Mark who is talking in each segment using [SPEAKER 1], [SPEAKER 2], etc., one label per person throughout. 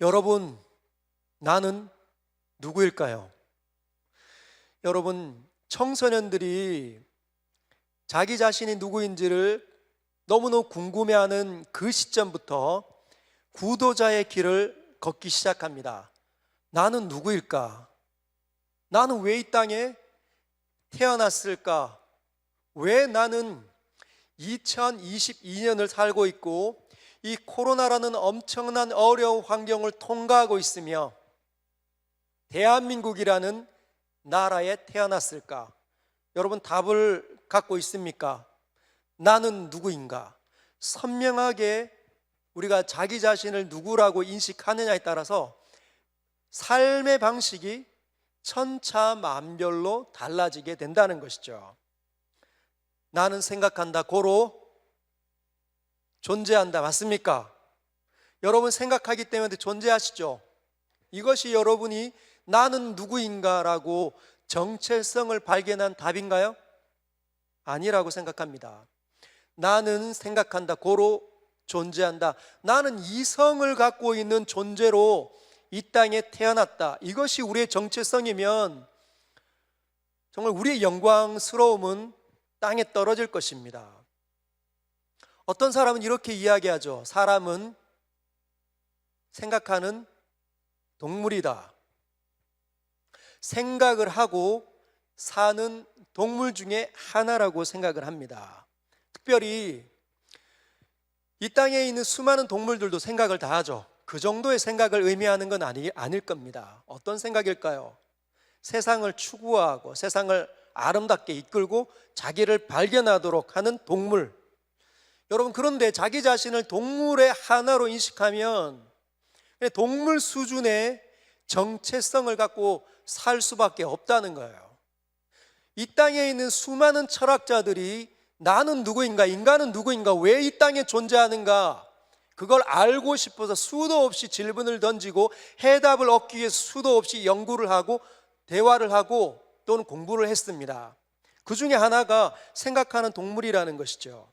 [SPEAKER 1] 여러분, 나는 누구일까요? 여러분, 청소년들이 자기 자신이 누구인지를 너무너무 궁금해하는 그 시점부터 구도자의 길을 걷기 시작합니다. 나는 누구일까? 나는 왜 이 땅에 태어났을까? 왜 나는 2022년을 살고 있고 이 코로나라는 엄청난 어려운 환경을 통과하고 있으며 대한민국이라는 나라에 태어났을까? 여러분, 답을 갖고 있습니까? 나는 누구인가? 선명하게 우리가 자기 자신을 누구라고 인식하느냐에 따라서 삶의 방식이 천차만별로 달라지게 된다는 것이죠. 나는 생각한다, 고로 존재한다. 맞습니까? 여러분, 생각하기 때문에 존재하시죠? 이것이 여러분이 나는 누구인가라고 정체성을 발견한 답인가요? 아니라고 생각합니다. 나는 생각한다, 고로 존재한다. 나는 이성을 갖고 있는 존재로 이 땅에 태어났다. 이것이 우리의 정체성이면 정말 우리의 영광스러움은 땅에 떨어질 것입니다. 어떤 사람은 이렇게 이야기하죠. 사람은 생각하는 동물이다. 생각을 하고 사는 동물 중에 하나라고 생각을 합니다. 특별히 이 땅에 있는 수많은 동물들도 생각을 다 하죠. 그 정도의 생각을 의미하는 건 아닐 겁니다. 어떤 생각일까요? 세상을 추구하고 세상을 아름답게 이끌고 자기를 발견하도록 하는 동물. 여러분, 그런데 자기 자신을 동물의 하나로 인식하면 동물 수준의 정체성을 갖고 살 수밖에 없다는 거예요. 이 땅에 있는 수많은 철학자들이 나는 누구인가, 인간은 누구인가, 왜 이 땅에 존재하는가, 그걸 알고 싶어서 수도 없이 질문을 던지고 해답을 얻기 위해서 수도 없이 연구를 하고 대화를 하고 또는 공부를 했습니다. 그 중에 하나가 생각하는 동물이라는 것이죠.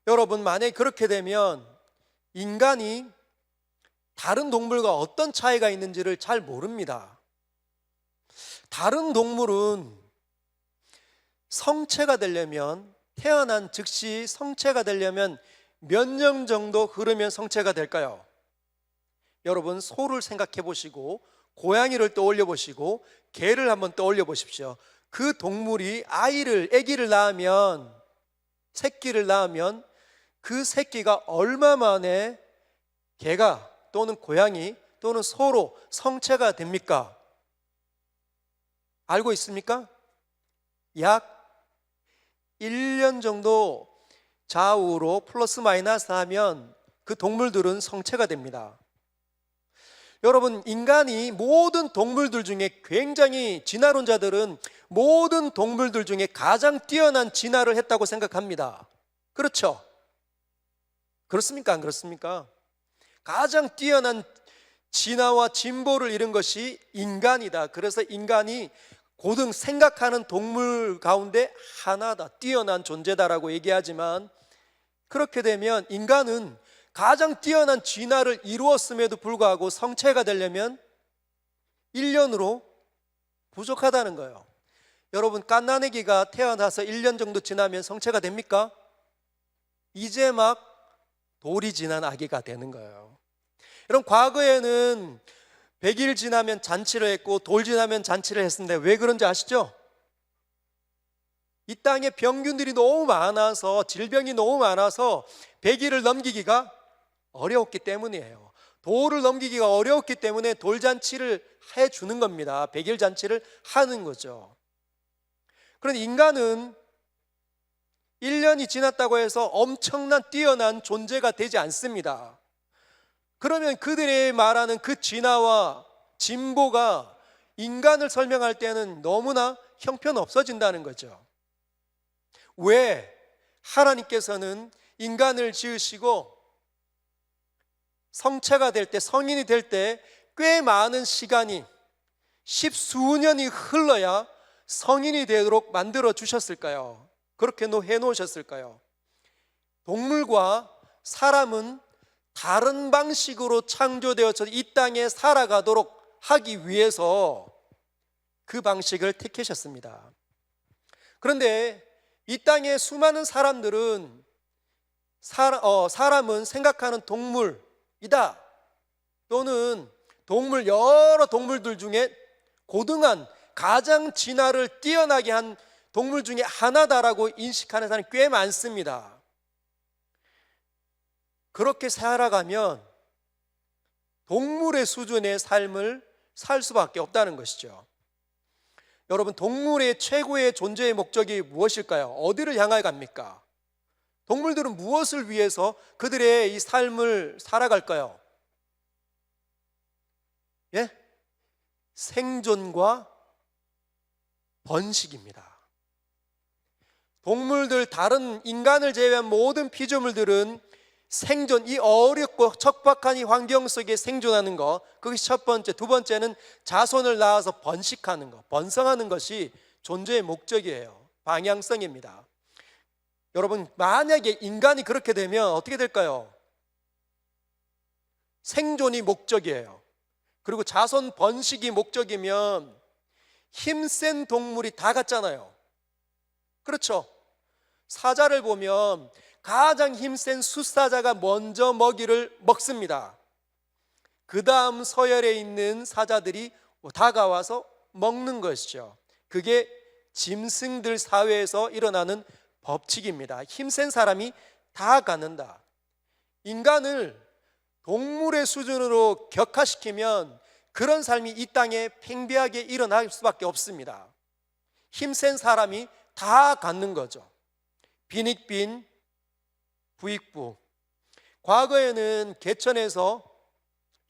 [SPEAKER 1] 여러분, 만약에 그렇게 되면 인간이 다른 동물과 어떤 차이가 있는지를 잘 모릅니다. 다른 동물은 성체가 되려면, 태어난 즉시 성체가 되려면 몇 년 정도 흐르면 성체가 될까요? 여러분, 소를 생각해 보시고 고양이를 떠올려 보시고 개를 한번 떠올려 보십시오. 그 동물이 아기를 낳으면, 새끼를 낳으면 그 새끼가 얼마 만에 개가 또는 고양이 또는 소로 성체가 됩니까? 알고 있습니까? 약 1년 정도 좌우로 플러스 마이너스 하면 그 동물들은 성체가 됩니다. 여러분, 인간이 모든 동물들 중에, 굉장히 진화론자들은 모든 동물들 중에 가장 뛰어난 진화를 했다고 생각합니다. 그렇죠? 그렇습니까? 안 그렇습니까? 가장 뛰어난 진화와 진보를 이룬 것이 인간이다. 그래서 인간이 고등 생각하는 동물 가운데 하나다, 뛰어난 존재다라고 얘기하지만, 그렇게 되면 인간은 가장 뛰어난 진화를 이루었음에도 불구하고 성체가 되려면 1년으로 부족하다는 거예요. 여러분, 갓난아기가 태어나서 1년 정도 지나면 성체가 됩니까? 이제 막 돌이 지난 아기가 되는 거예요. 여러분, 과거에는 100일 지나면 잔치를 했고 돌 지나면 잔치를 했는데 왜 그런지 아시죠? 이 땅에 병균들이 너무 많아서, 질병이 너무 많아서 100일을 넘기기가 어려웠기 때문이에요. 돌을 넘기기가 어려웠기 때문에 돌잔치를 해주는 겁니다. 100일 잔치를 하는 거죠. 그런데 인간은 1년이 지났다고 해서 엄청난 뛰어난 존재가 되지 않습니다. 그러면 그들이 말하는 그 진화와 진보가 인간을 설명할 때는 너무나 형편없어진다는 거죠. 왜? 하나님께서는 인간을 지으시고 성체가 될 때, 성인이 될 때 꽤 많은 시간이, 십수년이 흘러야 성인이 되도록 만들어 주셨을까요? 그렇게 해 놓으셨을까요? 동물과 사람은 다른 방식으로 창조되어서 이 땅에 살아가도록 하기 위해서 그 방식을 택하셨습니다. 그런데 이 땅의 수많은 사람들은 사람은 생각하는 동물이다, 또는 여러 동물들 중에 고등한, 가장 진화를 뛰어나게 한 동물 중에 하나다라고 인식하는 사람이 꽤 많습니다. 그렇게 살아가면 동물의 수준의 삶을 살 수밖에 없다는 것이죠. 여러분, 동물의 최고의 존재의 목적이 무엇일까요? 어디를 향하여 갑니까? 동물들은 무엇을 위해서 그들의 이 삶을 살아갈까요? 예? 생존과 번식입니다. 동물들, 다른 인간을 제외한 모든 피조물들은 생존, 이 어렵고 척박한 이 환경 속에 생존하는 것, 그것이 첫 번째. 두 번째는 자손을 낳아서 번식하는 것, 번성하는 것이 존재의 목적이에요. 방향성입니다. 여러분, 만약에 인간이 그렇게 되면 어떻게 될까요? 생존이 목적이에요. 그리고 자손 번식이 목적이면 힘센 동물이 다 갔잖아요. 그렇죠? 사자를 보면 가장 힘센 숫사자가 먼저 먹이를 먹습니다. 그 다음 서열에 있는 사자들이 다가와서 먹는 것이죠. 그게 짐승들 사회에서 일어나는 법칙입니다. 힘센 사람이 다 갖는다. 인간을 동물의 수준으로 격화시키면 그런 삶이 이 땅에 팽배하게 일어날 수밖에 없습니다. 힘센 사람이 다 갖는 거죠. 빈익빈 부익부. 과거에는 개천에서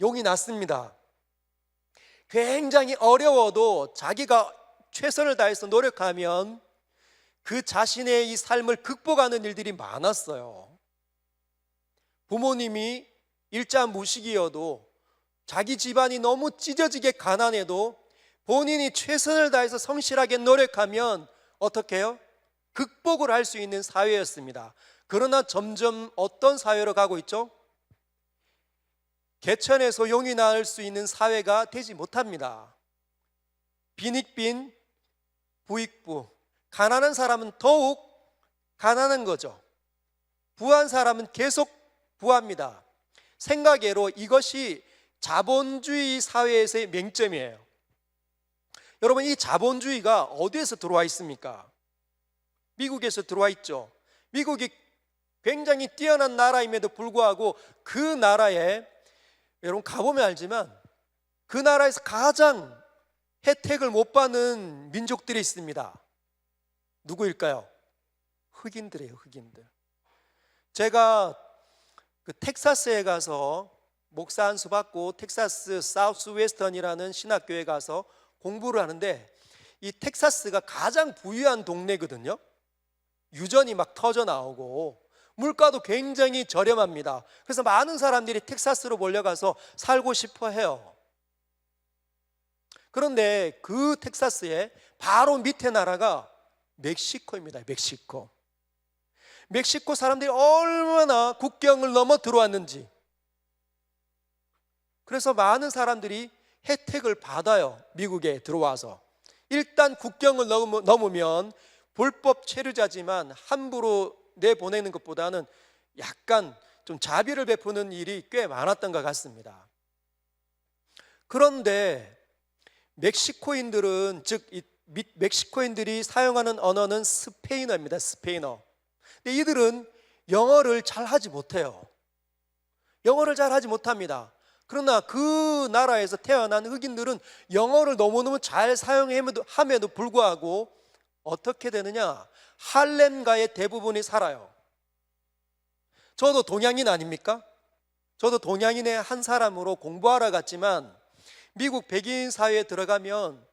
[SPEAKER 1] 용이 났습니다. 굉장히 어려워도 자기가 최선을 다해서 노력하면 그 자신의 이 삶을 극복하는 일들이 많았어요. 부모님이 일자무식이어도, 자기 집안이 너무 찢어지게 가난해도 본인이 최선을 다해서 성실하게 노력하면 어떻게 해요? 극복을 할 수 있는 사회였습니다. 그러나 점점 어떤 사회로 가고 있죠? 개천에서 용이 날 수 있는 사회가 되지 못합니다. 빈익빈 부익부. 가난한 사람은 더욱 가난한 거죠. 부한 사람은 계속 부합니다. 생각외로 이것이 자본주의 사회에서의 맹점이에요. 여러분, 이 자본주의가 어디에서 들어와 있습니까? 미국에서 들어와 있죠. 미국이 굉장히 뛰어난 나라임에도 불구하고 그 나라에, 여러분 가보면 알지만 그 나라에서 가장 혜택을 못 받는 민족들이 있습니다. 누구일까요? 흑인들이에요. 흑인들. 제가 그 텍사스에 가서 목사 한 수 받고 텍사스 사우스 웨스턴이라는 신학교에 가서 공부를 하는데, 이 텍사스가 가장 부유한 동네거든요. 유전이 막 터져 나오고 물가도 굉장히 저렴합니다. 그래서 많은 사람들이 텍사스로 몰려가서 살고 싶어 해요. 그런데 그 텍사스의 바로 밑에 나라가 멕시코입니다. 멕시코 사람들이 얼마나 국경을 넘어 들어왔는지. 그래서 많은 사람들이 혜택을 받아요. 미국에 들어와서. 일단 국경을 넘으면 불법 체류자지만 함부로 내보내는 것보다는 약간 좀 자비를 베푸는 일이 꽤 많았던 것 같습니다. 그런데 멕시코인들은, 즉 멕시코인들이 사용하는 언어는 스페인어입니다. 스페인어. 근데 이들은 영어를 잘 하지 못해요. 영어를 잘 하지 못합니다. 그러나 그 나라에서 태어난 흑인들은 영어를 너무너무 잘 사용함에도 불구하고 어떻게 되느냐? 할렘가의 대부분이 살아요. 저도 동양인 아닙니까? 저도 동양인의 한 사람으로 공부하러 갔지만 미국 백인 사회에 들어가면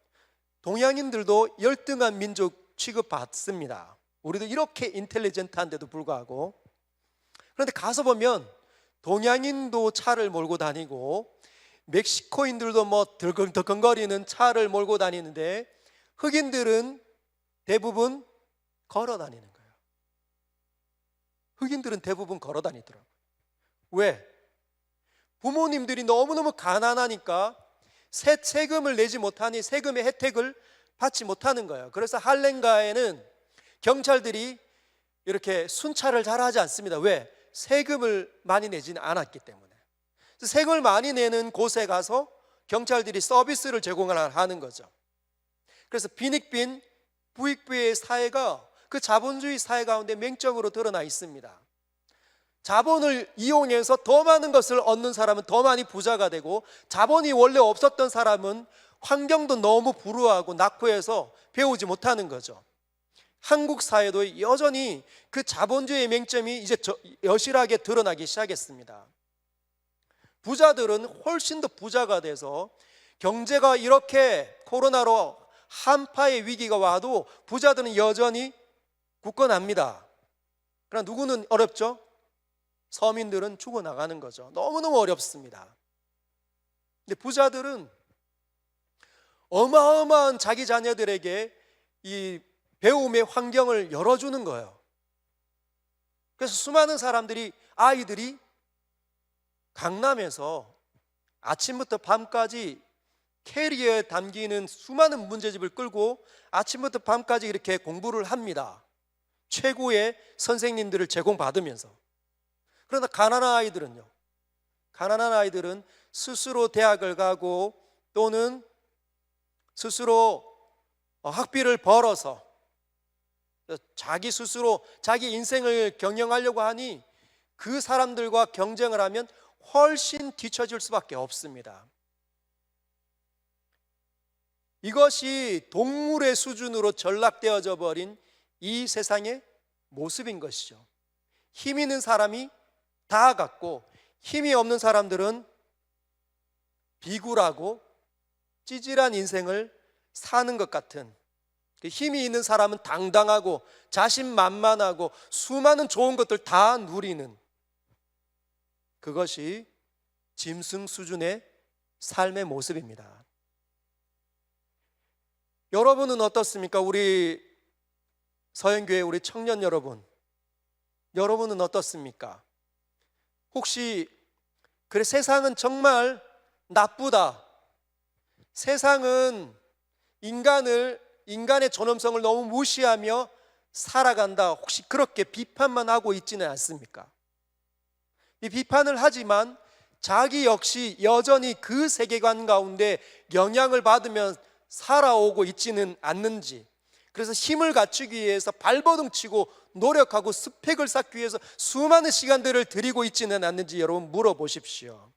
[SPEAKER 1] 동양인들도 열등한 민족 취급받습니다. 우리도 이렇게 인텔리전트한데도 불구하고. 그런데 가서 보면 동양인도 차를 몰고 다니고 멕시코인들도 뭐 덜컹덜컹거리는 차를 몰고 다니는데 흑인들은 대부분 걸어 다니는 거예요. 흑인들은 대부분 걸어 다니더라고요. 왜? 부모님들이 너무너무 가난하니까 세금을 내지 못하니 세금의 혜택을 받지 못하는 거예요. 그래서 할렘가에는 경찰들이 이렇게 순찰을 잘 하지 않습니다. 왜? 세금을 많이 내지는 않았기 때문에. 세금을 많이 내는 곳에 가서 경찰들이 서비스를 제공을 하는 거죠. 그래서 빈익빈 부익부의 사회가 그 자본주의 사회 가운데 맹점으로 드러나 있습니다. 자본을 이용해서 더 많은 것을 얻는 사람은 더 많이 부자가 되고, 자본이 원래 없었던 사람은 환경도 너무 불우하고 낙후해서 배우지 못하는 거죠. 한국 사회도 여전히 그 자본주의의 맹점이 이제 여실하게 드러나기 시작했습니다. 부자들은 훨씬 더 부자가 돼서 경제가 이렇게 코로나로 한파의 위기가 와도 부자들은 여전히 굳건합니다. 그러나 누구는 어렵죠? 서민들은 죽어나가는 거죠. 너무너무 어렵습니다. 근데 부자들은 어마어마한 자기 자녀들에게 이 배움의 환경을 열어주는 거예요. 그래서 수많은 사람들이, 아이들이 강남에서 아침부터 밤까지 캐리어에 담기는 수많은 문제집을 끌고 아침부터 밤까지 이렇게 공부를 합니다. 최고의 선생님들을 제공받으면서. 그러나 가난한 아이들은 스스로 대학을 가고 또는 스스로 학비를 벌어서 자기 스스로 자기 인생을 경영하려고 하니 그 사람들과 경쟁을 하면 훨씬 뒤처질 수밖에 없습니다. 이것이 동물의 수준으로 전락되어져 버린 이 세상의 모습인 것이죠. 힘 있는 사람이 다 갖고 힘이 없는 사람들은 비굴하고 찌질한 인생을 사는 것 같은, 힘이 있는 사람은 당당하고 자신만만하고 수많은 좋은 것들 다 누리는, 그것이 짐승 수준의 삶의 모습입니다. 여러분은 어떻습니까? 우리 서현교회 우리 청년 여러분은 어떻습니까? 혹시 그래, 세상은 정말 나쁘다, 세상은 인간의 존엄성을 너무 무시하며 살아간다, 혹시 그렇게 비판만 하고 있지는 않습니까? 이 비판을 하지만 자기 역시 여전히 그 세계관 가운데 영향을 받으며 살아오고 있지는 않는지, 그래서 힘을 갖추기 위해서 발버둥 치고 노력하고 스펙을 쌓기 위해서 수많은 시간들을 들이고 있지는 않는지 여러분 물어보십시오.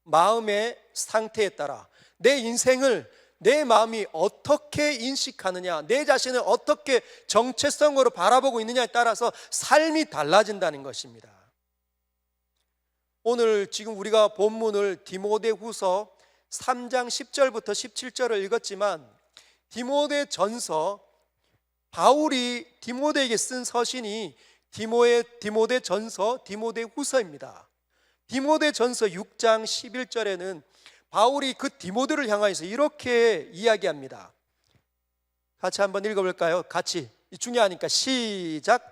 [SPEAKER 1] 마음의 상태에 따라 내 인생을, 내 마음이 어떻게 인식하느냐, 내 자신을 어떻게 정체성으로 바라보고 있느냐에 따라서 삶이 달라진다는 것입니다. 오늘 지금 우리가 본문을 디모데후서 3장 10절부터 17절을 읽었지만, 디모데전서, 바울이 디모데에게 쓴 서신이 디모데전서, 디모데후서입니다. 디모데전서 6장 11절에는 바울이 그 디모데를 향하여서 이렇게 이야기합니다. 같이 한번 읽어볼까요? 같이, 중요하니까 시작.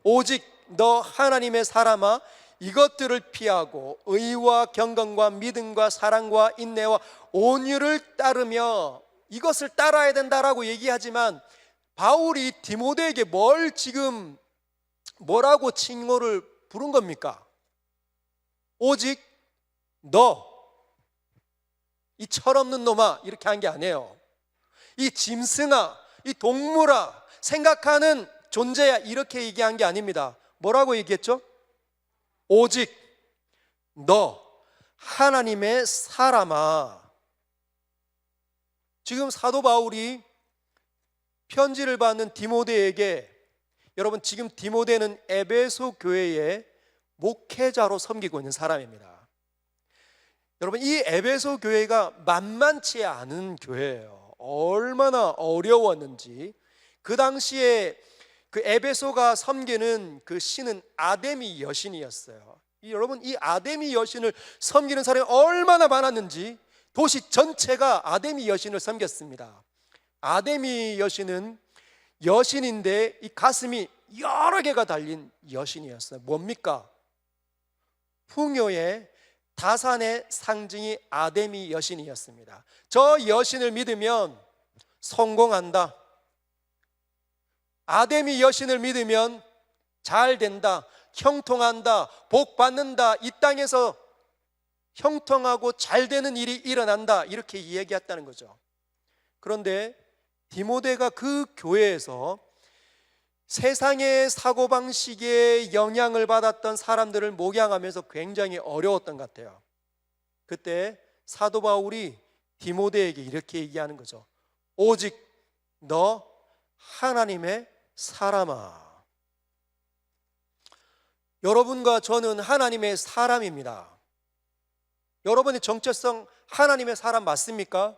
[SPEAKER 1] 오직 너 하나님의 사람아, 이것들을 피하고 의와 경건과 믿음과 사랑과 인내와 온유를 따르며, 이것을 따라야 된다라고 얘기하지만 바울이 디모데에게 뭐라고 칭호를 부른 겁니까? 오직 너, 이 철없는 놈아, 이렇게 한 게 아니에요. 이 짐승아, 이 동물아, 생각하는 존재야, 이렇게 얘기한 게 아닙니다. 뭐라고 얘기했죠? 오직 너 하나님의 사람아. 지금 사도 바울이 편지를 받는 디모데에게, 여러분 지금 디모데는 에베소 교회의 목회자로 섬기고 있는 사람입니다. 여러분, 이 에베소 교회가 만만치 않은 교회예요. 얼마나 어려웠는지. 그 당시에 그 에베소가 섬기는 그 신은 아데미 여신이었어요. 여러분, 이 아데미 여신을 섬기는 사람이 얼마나 많았는지 도시 전체가 아데미 여신을 섬겼습니다. 아데미 여신은 여신인데 이 가슴이 여러 개가 달린 여신이었어요. 뭡니까? 풍요의 다산의 상징이 아데미 여신이었습니다. 저 여신을 믿으면 성공한다. 아데미 여신을 믿으면 잘 된다. 형통한다. 복 받는다. 이 땅에서 형통하고 잘 되는 일이 일어난다. 이렇게 이야기했다는 거죠. 그런데 디모데가 그 교회에서 세상의 사고방식에 영향을 받았던 사람들을 목양하면서 굉장히 어려웠던 것 같아요. 그때 사도 바울이 디모데에게 이렇게 얘기하는 거죠. 오직 너 하나님의 사람아. 여러분과 저는 하나님의 사람입니다. 여러분의 정체성 하나님의 사람 맞습니까?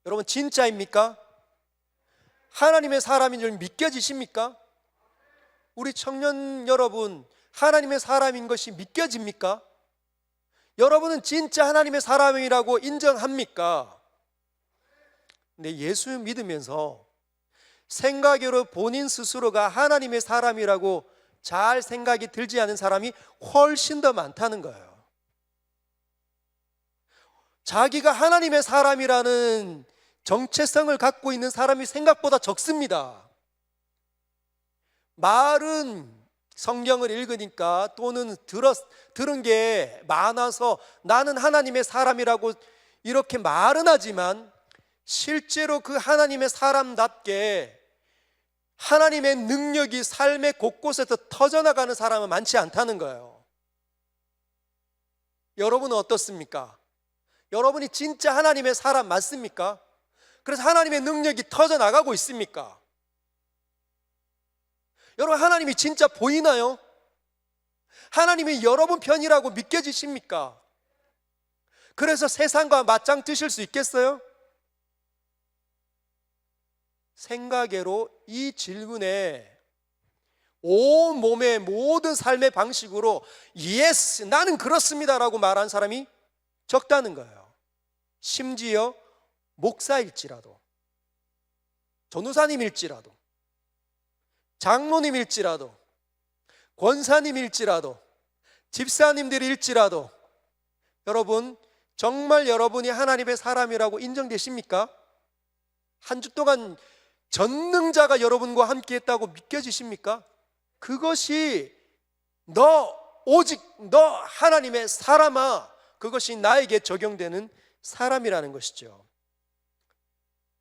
[SPEAKER 1] 여러분 진짜입니까? 하나님의 사람인 줄 믿겨지십니까? 우리 청년 여러분, 하나님의 사람인 것이 믿겨집니까? 여러분은 진짜 하나님의 사람이라고 인정합니까? 근데 예수 믿으면서 생각으로 본인 스스로가 하나님의 사람이라고 잘 생각이 들지 않은 사람이 훨씬 더 많다는 거예요. 자기가 하나님의 사람이라는 정체성을 갖고 있는 사람이 생각보다 적습니다. 말은 성경을 읽으니까 또는 들은 게 많아서 나는 하나님의 사람이라고 이렇게 말은 하지만 실제로 그 하나님의 사람답게 하나님의 능력이 삶의 곳곳에서 터져나가는 사람은 많지 않다는 거예요. 여러분은 어떻습니까? 여러분이 진짜 하나님의 사람 맞습니까? 그래서 하나님의 능력이 터져나가고 있습니까? 여러분 하나님이 진짜 보이나요? 하나님이 여러분 편이라고 믿겨지십니까? 그래서 세상과 맞짱 뜨실 수 있겠어요? 생각외로 이 질문에 온 몸의 모든 삶의 방식으로 예스 나는 그렇습니다라고 말한 사람이 적다는 거예요. 심지어 목사일지라도 전도사님일지라도 장로님일지라도 권사님일지라도 집사님들일지라도 여러분 정말 여러분이 하나님의 사람이라고 인정되십니까? 한 주 동안 전능자가 여러분과 함께 했다고 믿겨지십니까? 그것이 오직 너 하나님의 사람아, 그것이 나에게 적용되는 사람이라는 것이죠.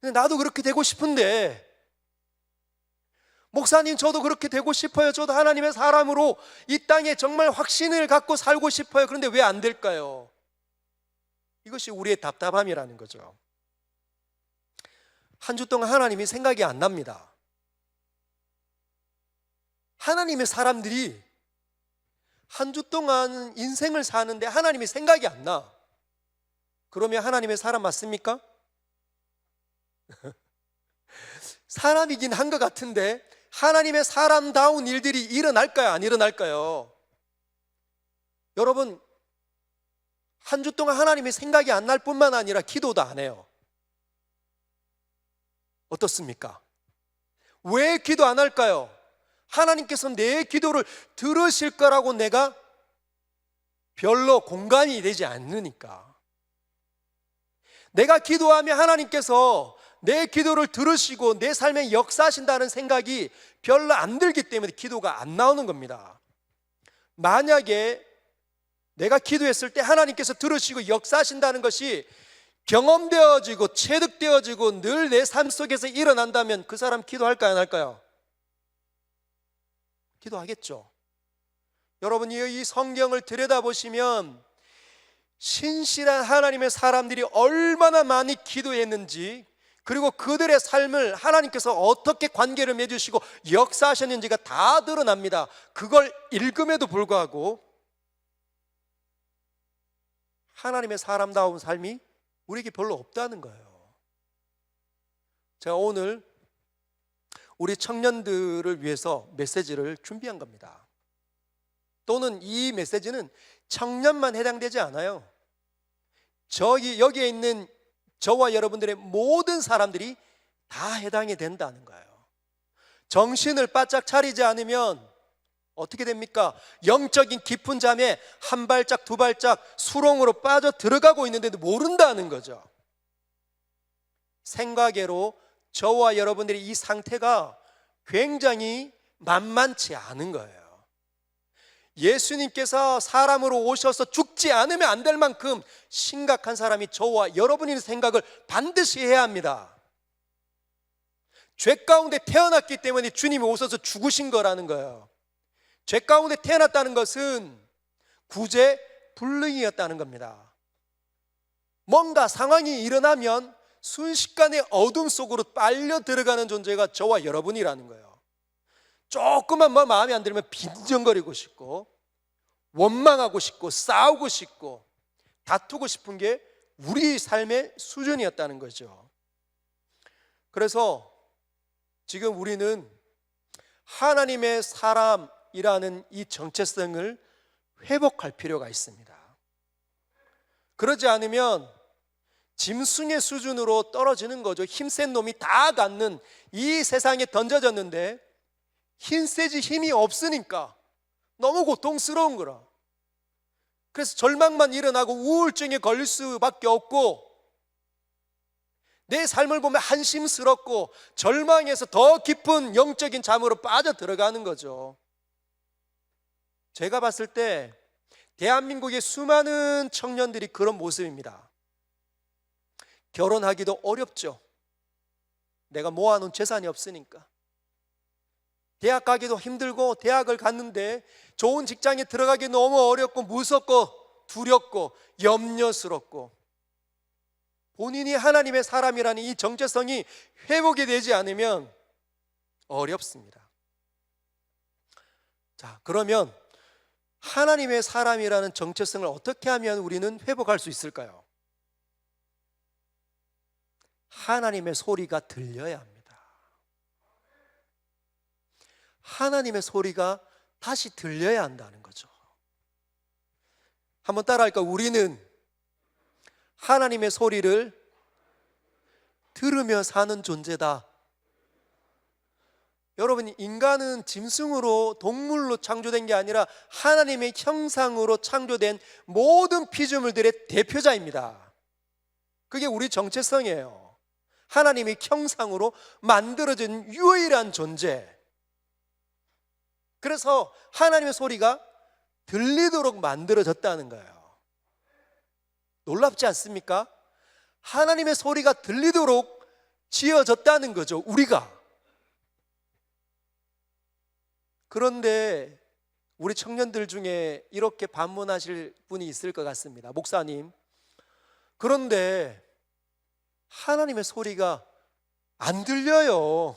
[SPEAKER 1] 근데 나도 그렇게 되고 싶은데, 목사님 저도 그렇게 되고 싶어요. 저도 하나님의 사람으로 이 땅에 정말 확신을 갖고 살고 싶어요. 그런데 왜 안 될까요? 이것이 우리의 답답함이라는 거죠. 한 주 동안 하나님이 생각이 안 납니다. 하나님의 사람들이 한 주 동안 인생을 사는데 하나님이 생각이 안 나. 그러면 하나님의 사람 맞습니까? 사람이긴 한 것 같은데 하나님의 사람다운 일들이 일어날까요? 안 일어날까요? 여러분 한 주 동안 하나님의 생각이 안 날 뿐만 아니라 기도도 안 해요. 어떻습니까? 왜 기도 안 할까요? 하나님께서 내 기도를 들으실 거라고 내가 별로 공감이 되지 않으니까. 내가 기도하면 하나님께서 내 기도를 들으시고 내 삶에 역사하신다는 생각이 별로 안 들기 때문에 기도가 안 나오는 겁니다. 만약에 내가 기도했을 때 하나님께서 들으시고 역사하신다는 것이 경험되어지고 체득되어지고 늘 내 삶 속에서 일어난다면 그 사람 기도할까요? 안 할까요? 기도하겠죠. 여러분이 이 성경을 들여다보시면 신실한 하나님의 사람들이 얼마나 많이 기도했는지, 그리고 그들의 삶을 하나님께서 어떻게 관계를 맺으시고 역사하셨는지가 다 드러납니다. 그걸 읽음에도 불구하고 하나님의 사람다운 삶이 우리에게 별로 없다는 거예요. 제가 오늘 우리 청년들을 위해서 메시지를 준비한 겁니다. 또는 이 메시지는 청년만 해당되지 않아요. 여기에 있는 저와 여러분들의 모든 사람들이 다 해당이 된다는 거예요. 정신을 바짝 차리지 않으면 어떻게 됩니까? 영적인 깊은 잠에 한 발짝 두 발짝 수렁으로 빠져 들어가고 있는데도 모른다는 거죠. 생각외로 저와 여러분들의 이 상태가 굉장히 만만치 않은 거예요. 예수님께서 사람으로 오셔서 죽지 않으면 안 될 만큼 심각한 사람이 저와 여러분의 생각을 반드시 해야 합니다. 죄 가운데 태어났기 때문에 주님이 오셔서 죽으신 거라는 거예요. 죄 가운데 태어났다는 것은 구제 불능이었다는 겁니다. 뭔가 상황이 일어나면 순식간에 어둠 속으로 빨려 들어가는 존재가 저와 여러분이라는 거예요. 조금만 마음에 안 들면 빈정거리고 싶고 원망하고 싶고 싸우고 싶고 다투고 싶은 게 우리 삶의 수준이었다는 거죠. 그래서 지금 우리는 하나님의 사람이라는 이 정체성을 회복할 필요가 있습니다. 그러지 않으면 짐승의 수준으로 떨어지는 거죠. 힘센 놈이 다 갖는 이 세상에 던져졌는데 힘세지 힘이 없으니까 너무 고통스러운 거라. 그래서 절망만 일어나고 우울증에 걸릴 수밖에 없고 내 삶을 보면 한심스럽고 절망해서 더 깊은 영적인 잠으로 빠져 들어가는 거죠. 제가 봤을 때 대한민국의 수많은 청년들이 그런 모습입니다. 결혼하기도 어렵죠. 내가 모아놓은 재산이 없으니까. 대학 가기도 힘들고 대학을 갔는데 좋은 직장에 들어가기 너무 어렵고 무섭고 두렵고 염려스럽고 본인이 하나님의 사람이라는 이 정체성이 회복이 되지 않으면 어렵습니다. 자, 그러면 하나님의 사람이라는 정체성을 어떻게 하면 우리는 회복할 수 있을까요? 하나님의 소리가 들려야 합니다. 하나님의 소리가 다시 들려야 한다는 거죠. 한번 따라할까? 우리는 하나님의 소리를 들으며 사는 존재다. 여러분, 인간은 짐승으로 동물로 창조된 게 아니라 하나님의 형상으로 창조된 모든 피조물들의 대표자입니다. 그게 우리 정체성이에요. 하나님의 형상으로 만들어진 유일한 존재. 그래서 하나님의 소리가 들리도록 만들어졌다는 거예요. 놀랍지 않습니까? 하나님의 소리가 들리도록 지어졌다는 거죠, 우리가. 그런데 우리 청년들 중에 이렇게 반문하실 분이 있을 것 같습니다. 목사님, 그런데 하나님의 소리가 안 들려요.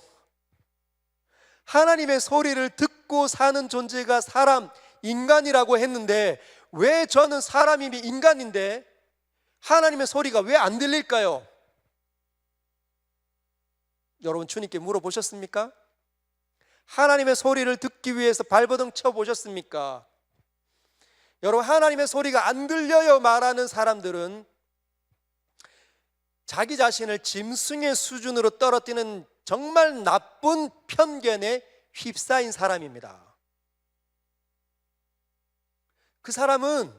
[SPEAKER 1] 하나님의 소리를 듣고 사는 존재가 사람, 인간이라고 했는데 왜 저는 사람이며 인간인데 하나님의 소리가 왜 안 들릴까요? 여러분, 주님께 물어보셨습니까? 하나님의 소리를 듣기 위해서 발버둥 쳐보셨습니까? 여러분, 하나님의 소리가 안 들려요 말하는 사람들은 자기 자신을 짐승의 수준으로 떨어뜨리는 정말 나쁜 편견에 휩싸인 사람입니다. 그 사람은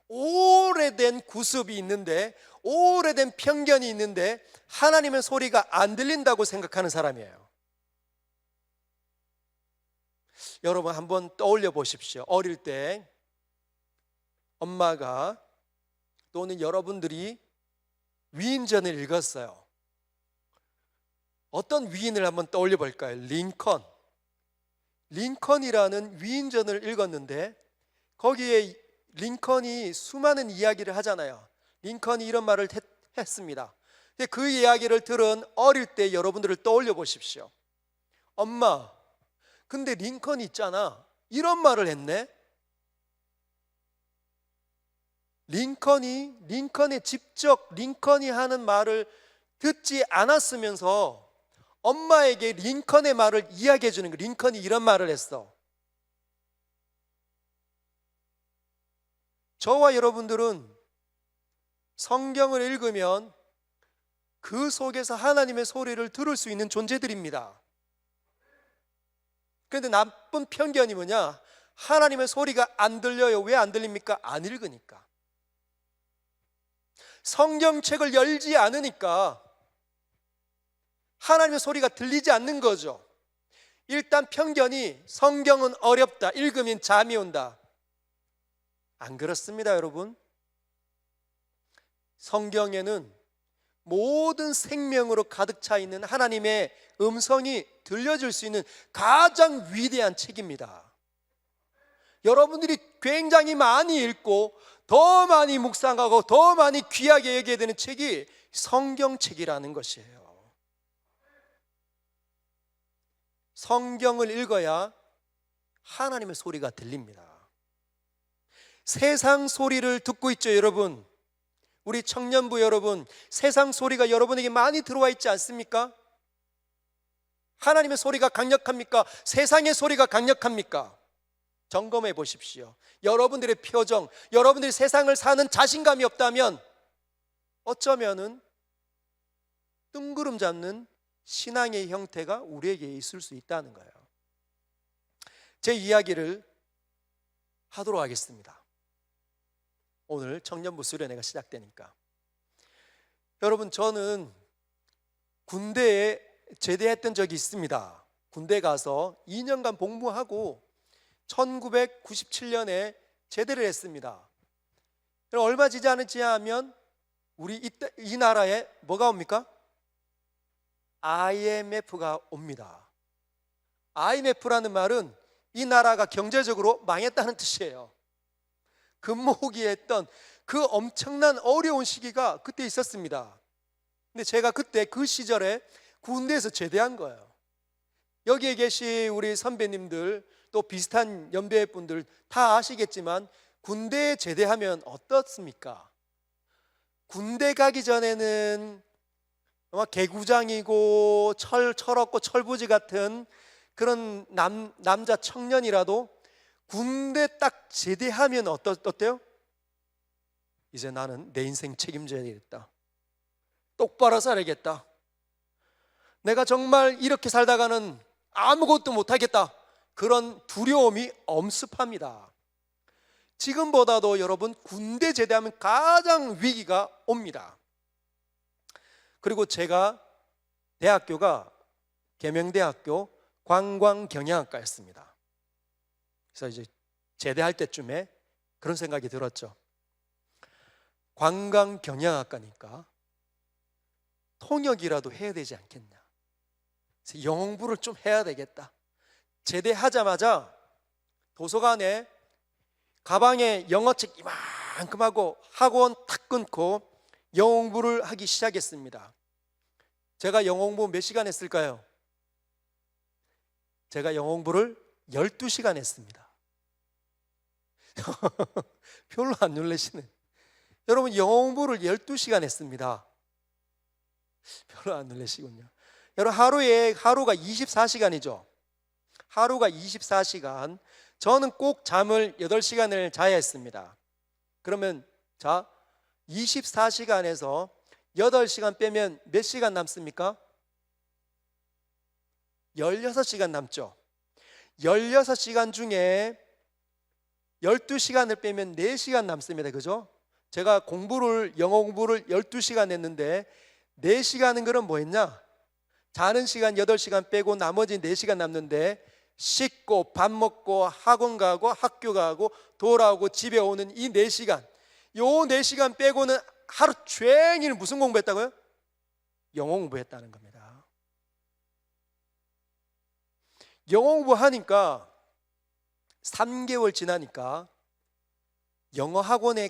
[SPEAKER 1] 오래된 구습이 있는데, 오래된 편견이 있는데 하나님의 소리가 안 들린다고 생각하는 사람이에요. 여러분, 한번 떠올려 보십시오. 어릴 때 엄마가 또는 여러분들이 위인전을 읽었어요. 어떤 위인을 한번 떠올려 볼까요? 링컨이라는 위인전을 읽었는데 거기에 링컨이 수많은 이야기를 하잖아요. 링컨이 이런 말을 했습니다. 그 이야기를 들은 어릴 때 여러분들을 떠올려 보십시오. 엄마, 근데 링컨이 있잖아, 이런 말을 했네. 링컨이 직접 링컨이 하는 말을 듣지 않았으면서 엄마에게 링컨의 말을 이야기해 주는 거예요. 링컨이 이런 말을 했어. 저와 여러분들은 성경을 읽으면 그 속에서 하나님의 소리를 들을 수 있는 존재들입니다. 그런데 나쁜 편견이 뭐냐? 하나님의 소리가 안 들려요. 왜 안 들립니까? 안 읽으니까. 성경책을 열지 않으니까 하나님의 소리가 들리지 않는 거죠. 일단 편견이 성경은 어렵다, 읽으면 잠이 온다. 안 그렇습니다, 여러분. 성경에는 모든 생명으로 가득 차 있는 하나님의 음성이 들려줄 수 있는 가장 위대한 책입니다. 여러분들이 굉장히 많이 읽고 더 많이 묵상하고 더 많이 귀하게 여겨야 되는 책이 성경책이라는 것이에요. 성경을 읽어야 하나님의 소리가 들립니다. 세상 소리를 듣고 있죠, 여러분. 우리 청년부 여러분, 세상 소리가 여러분에게 많이 들어와 있지 않습니까? 하나님의 소리가 강력합니까? 세상의 소리가 강력합니까? 점검해 보십시오. 여러분들의 표정, 여러분들이 세상을 사는 자신감이 없다면 어쩌면은 뜬구름 잡는 신앙의 형태가 우리에게 있을 수 있다는 거예요. 제 이야기를 하도록 하겠습니다. 오늘 청년부 수련회가 시작되니까. 여러분, 저는 군대에 제대했던 적이 있습니다. 군대 가서 2년간 복무하고 1997년에 제대를 했습니다. 얼마 지지 않았지 하면 우리 이 나라에 뭐가 옵니까? IMF가 옵니다. IMF라는 말은 이 나라가 경제적으로 망했다는 뜻이에요. 근무하기에 했던 그 엄청난 어려운 시기가 그때 있었습니다. 근데 제가 그때 그 시절에 군대에서 제대한 거예요. 여기에 계신 우리 선배님들 또 비슷한 연배의 분들 다 아시겠지만 군대에 제대하면 어떻습니까? 군대 가기 전에는 아마 개구장이고 철없고 철부지 같은 그런 남자 청년이라도 군대 딱 제대하면 어때요? 이제 나는 내 인생 책임져야 되겠다. 똑바로 살아야겠다. 내가 정말 이렇게 살다가는 아무것도 못하겠다. 그런 두려움이 엄습합니다. 지금보다도 여러분 군대 제대하면 가장 위기가 옵니다. 그리고 제가 대학교가 계명대학교 관광경영학과였습니다. 그래서 이제 제대할 때쯤에 그런 생각이 들었죠. 관광경영학과니까 통역이라도 해야 되지 않겠냐. 그래서 영어 공부를 좀 해야 되겠다. 제대하자마자 도서관에 가방에 영어책 이만큼 하고 학원 탁 끊고 영어 공부를 하기 시작했습니다. 제가 영어 공부 몇 시간 했을까요? 제가 영어 공부를 12시간 했습니다. 별로 안 놀라시네. 여러분, 영어 공부를 12시간 했습니다. 별로 안 놀라시군요. 여러분, 하루가 24시간이죠. 하루가 24시간. 저는 꼭 잠을 8시간을 자야 했습니다. 그러면 자, 24시간에서 8시간 빼면 몇 시간 남습니까? 16시간 남죠. 16시간 중에 12시간을 빼면 4시간 남습니다. 그죠? 제가 영어 공부를 12시간 했는데 4시간은 그럼 뭐 했냐? 자는 시간 8시간 빼고 나머지 4시간 남는데 씻고 밥 먹고 학원 가고 학교 가고 돌아오고 집에 오는 이 4시간, 요 4시간 빼고는 하루 종일 무슨 공부했다고요? 영어 공부했다는 겁니다. 영어 공부하니까 3개월 지나니까 영어 학원에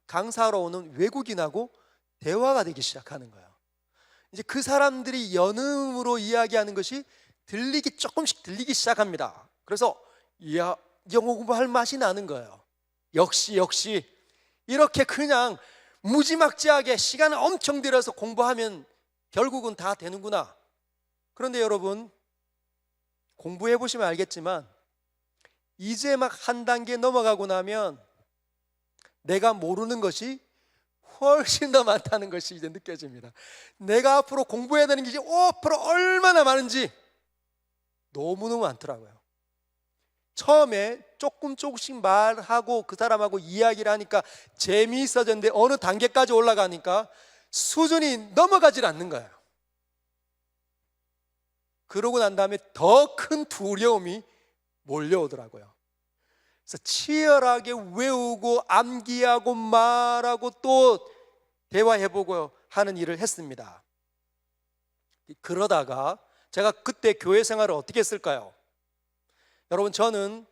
[SPEAKER 1] 강사로 오는 외국인하고 대화가 되기 시작하는 거예요. 이제 그 사람들이 연음으로 이야기하는 것이 조금씩 들리기 시작합니다. 그래서 이야, 영어 공부할 맛이 나는 거예요. 역시 이렇게 그냥 무지막지하게 시간을 엄청 들여서 공부하면 결국은 다 되는구나. 그런데 여러분, 공부해 보시면 알겠지만 이제 막 한 단계 넘어가고 나면 내가 모르는 것이 훨씬 더 많다는 것이 이제 느껴집니다. 내가 앞으로 공부해야 되는 게 이제 앞으로 얼마나 많은지 너무너무 많더라고요. 처음에 조금씩 말하고 그 사람하고 이야기를 하니까 재미있어졌는데 어느 단계까지 올라가니까 수준이 넘어가질 않는 거예요. 그러고 난 다음에 더 큰 두려움이 몰려오더라고요. 그래서 치열하게 외우고 암기하고 말하고 또 대화해보고 하는 일을 했습니다. 그러다가 제가 그때 교회 생활을 어떻게 했을까요? 여러분, 저는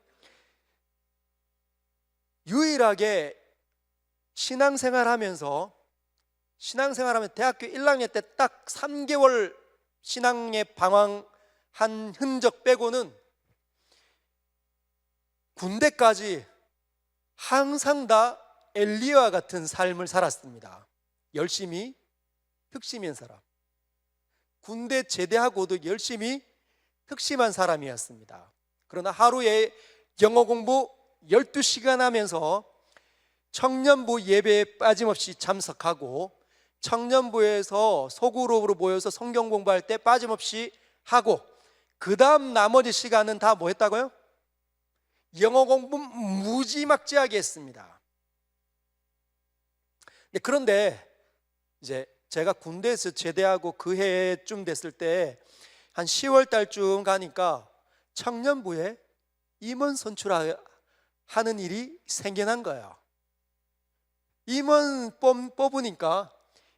[SPEAKER 1] 유일하게 신앙생활하면서 대학교 1학년 때 딱 3개월 신앙에 방황한 흔적 빼고는 군대까지 항상 다 엘리야와 같은 삶을 살았습니다. 열심히 특심인 사람, 군대 제대하고도 열심히 특심한 사람이었습니다. 그러나 하루에 영어 공부 12시간 하면서 청년부 예배에 빠짐없이 참석하고 청년부에서 소그룹으로 모여서 성경 공부할 때 빠짐없이 하고 그 다음 나머지 시간은 다 뭐 했다고요? 영어 공부 무지막지하게 했습니다. 그런데 이제 제가 군대에서 제대하고 그 해쯤 됐을 때 한 10월 달쯤 가니까 청년부에 임원 선출하는 일이 생겨난 거예요. 임원 뽑으니까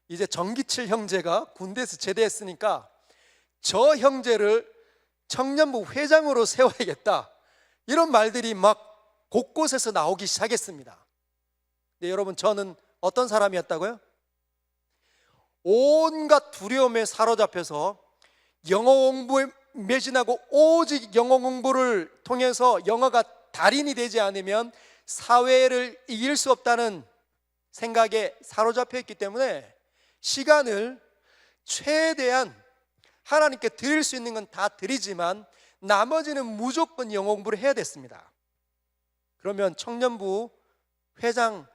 [SPEAKER 1] 이제 정기칠 형제가 군대에서 제대했으니까 저 형제를 청년부 회장으로 세워야겠다, 이런 말들이 막 곳곳에서 나오기 시작했습니다. 근데 여러분, 저는 어떤 사람이었다고요? 온갖 두려움에 사로잡혀서 영어 공부에 매진하고 오직 영어 공부를 통해서 영어가 달인이 되지 않으면 사회를 이길 수 없다는 생각에 사로잡혀 있기 때문에 시간을 최대한 하나님께 드릴 수 있는 건 다 드리지만 나머지는 무조건 영어 공부를 해야 됐습니다. 그러면 청년부 회장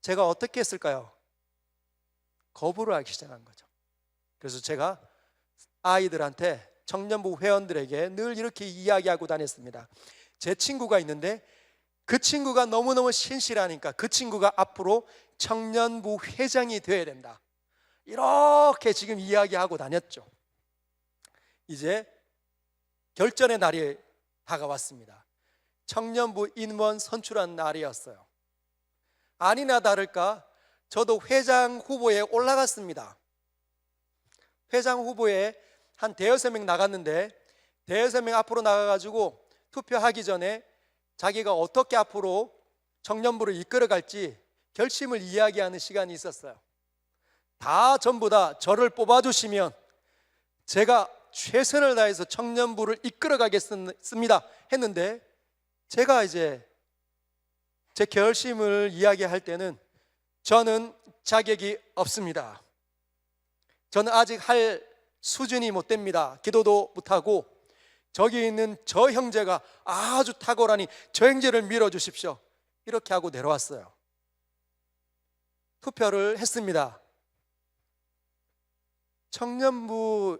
[SPEAKER 1] 제가 어떻게 했을까요? 거부를 하기 시작한 거죠. 그래서 제가 아이들한테, 청년부 회원들에게 늘 이렇게 이야기하고 다녔습니다. 제 친구가 있는데 그 친구가 너무너무 신실하니까 그 친구가 앞으로 청년부 회장이 되어야 된다, 이렇게 지금 이야기하고 다녔죠. 이제 결전의 날이 다가왔습니다. 청년부 인원 선출한 날이었어요. 아니나 다를까 저도 회장 후보에 올라갔습니다. 회장 후보에 한 대여섯 명 나갔는데 대여섯 명 앞으로 나가가지고 투표하기 전에 자기가 어떻게 앞으로 청년부를 이끌어갈지 결심을 이야기하는 시간이 있었어요. 다 전부 다 저를 뽑아주시면 제가 최선을 다해서 청년부를 이끌어가겠습니다 했는데, 제가 이제 제 결심을 이야기할 때는 저는 자격이 없습니다, 저는 아직 할 수준이 못 됩니다, 기도도 못하고 저기 있는 저 형제가 아주 탁월하니 저 형제를 밀어주십시오, 이렇게 하고 내려왔어요. 투표를 했습니다. 청년부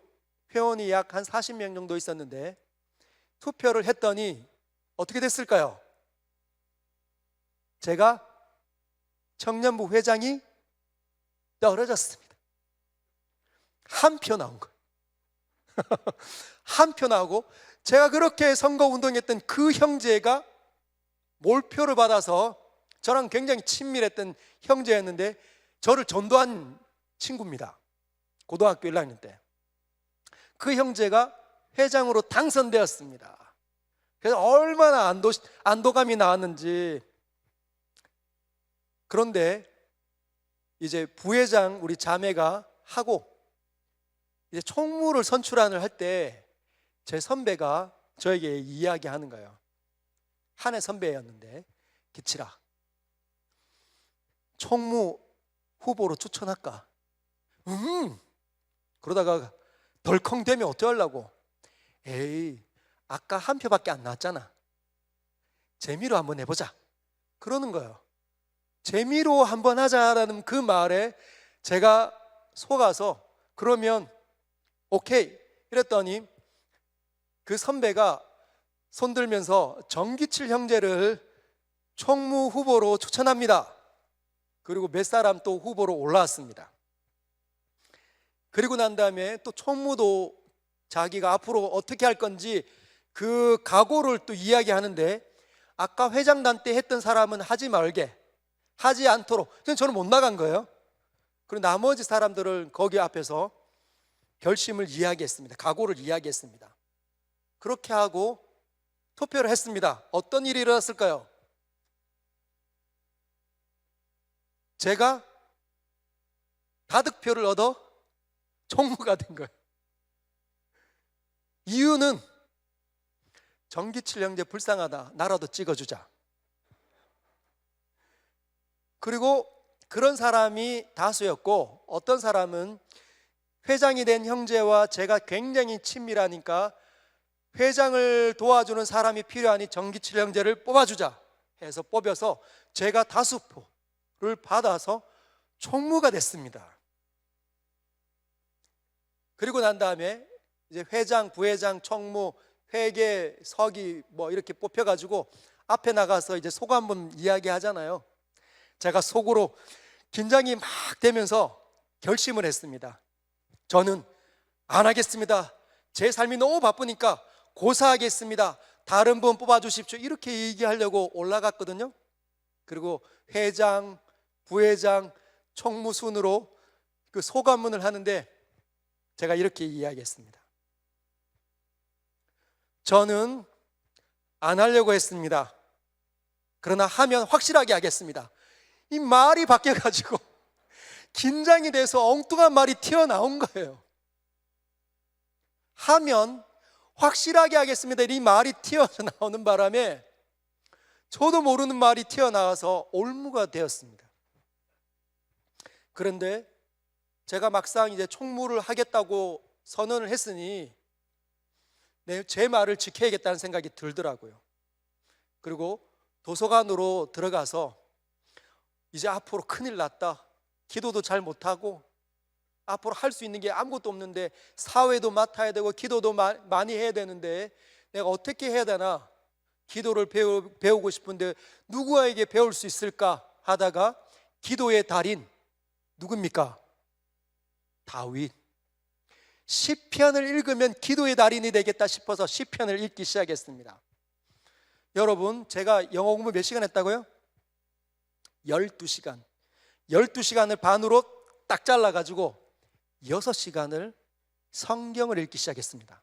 [SPEAKER 1] 회원이 약 한 40명 정도 있었는데 투표를 했더니 어떻게 됐을까요? 제가 청년부 회장이 떨어졌습니다. 한 표 나온 거예요. 한 표 나오고, 제가 그렇게 선거운동했던 그 형제가 몰표를 받아서 저랑 굉장히 친밀했던 형제였는데 저를 전도한 친구입니다. 고등학교 1학년 때 그 형제가 회장으로 당선되었습니다. 그래서 얼마나 안도감이 나왔는지. 그런데 이제 부회장 우리 자매가 하고 이제 총무를 선출안을 할 때 제 선배가 저에게 이야기하는 거예요. 한해 선배였는데, 기치라, 총무 후보로 추천할까? 그러다가 덜컹대면 어떡하려고? 에이, 아까 한 표밖에 안 나왔잖아, 재미로 한번 해보자, 그러는 거예요. 재미로 한번 하자라는 그 말에 제가 속아서 그러면 오케이 이랬더니 그 선배가 손들면서 정기칠 형제를 총무 후보로 추천합니다. 그리고 몇 사람 또 후보로 올라왔습니다. 그리고 난 다음에 또 총무도 자기가 앞으로 어떻게 할 건지 그 각오를 또 이야기하는데, 아까 회장단 때 했던 사람은 하지 말게, 하지 않도록, 저는 못 나간 거예요. 그리고 나머지 사람들을 거기 앞에서 결심을 이야기했습니다. 각오를 이야기했습니다. 그렇게 하고 투표를 했습니다. 어떤 일이 일어났을까요? 제가 다득표를 얻어 총무가 된 거예요. 이유는 정기칠 형제 불쌍하다, 나라도 찍어주자. 그리고 그런 사람이 다수였고, 어떤 사람은 회장이 된 형제와 제가 굉장히 친밀하니까 회장을 도와주는 사람이 필요하니 정기칠 형제를 뽑아주자 해서 뽑여서 제가 다수표를 받아서 총무가 됐습니다. 그리고 난 다음에 이제 회장, 부회장, 총무, 회계, 서기 뭐 이렇게 뽑혀가지고 앞에 나가서 이제 소감문 이야기하잖아요. 제가 속으로 긴장이 막 되면서 결심을 했습니다. 저는 안 하겠습니다. 제 삶이 너무 바쁘니까 고사하겠습니다. 다른 분 뽑아주십시오. 이렇게 얘기하려고 올라갔거든요. 그리고 회장, 부회장, 총무 순으로 그 소감문을 하는데 제가 이렇게 이야기했습니다. 저는 안 하려고 했습니다. 그러나 하면 확실하게 하겠습니다. 이 말이 바뀌어가지고 긴장이 돼서 엉뚱한 말이 튀어나온 거예요. 하면 확실하게 하겠습니다. 이 말이 튀어나오는 바람에 저도 모르는 말이 튀어나와서 올무가 되었습니다. 그런데 제가 막상 이제 총무를 하겠다고 선언을 했으니 제 말을 지켜야겠다는 생각이 들더라고요. 그리고 도서관으로 들어가서 이제 앞으로 큰일 났다, 기도도 잘 못하고 앞으로 할 수 있는 게 아무것도 없는데 사회도 맡아야 되고 기도도 많이 해야 되는데 내가 어떻게 해야 되나, 기도를 배우고 싶은데 누구에게 배울 수 있을까 하다가 기도의 달인 누굽니까? 다윗. 시편을 읽으면 기도의 달인이 되겠다 싶어서 시편을 읽기 시작했습니다. 여러분, 제가 영어 공부 몇 시간 했다고요? 12시간. 12시간을 반으로 딱 잘라가지고 6시간을 성경을 읽기 시작했습니다.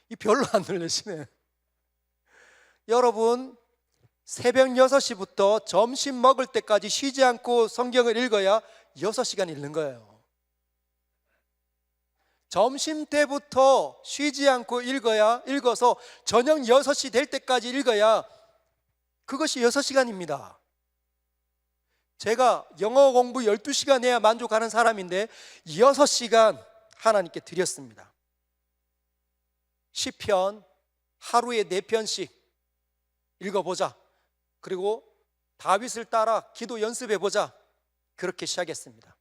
[SPEAKER 1] 이 별로 안 들리시네. 여러분, 새벽 6시부터 점심 먹을 때까지 쉬지 않고 성경을 읽어야 6시간 읽는 거예요. 점심 때부터 쉬지 않고 읽어서 저녁 6시 될 때까지 읽어야 그것이 6시간입니다. 제가 영어 공부 12시간 해야 만족하는 사람인데 6시간 하나님께 드렸습니다. 시편 하루에 4편씩 읽어보자. 그리고 다윗을 따라 기도 연습해보자. 그렇게 시작했습니다.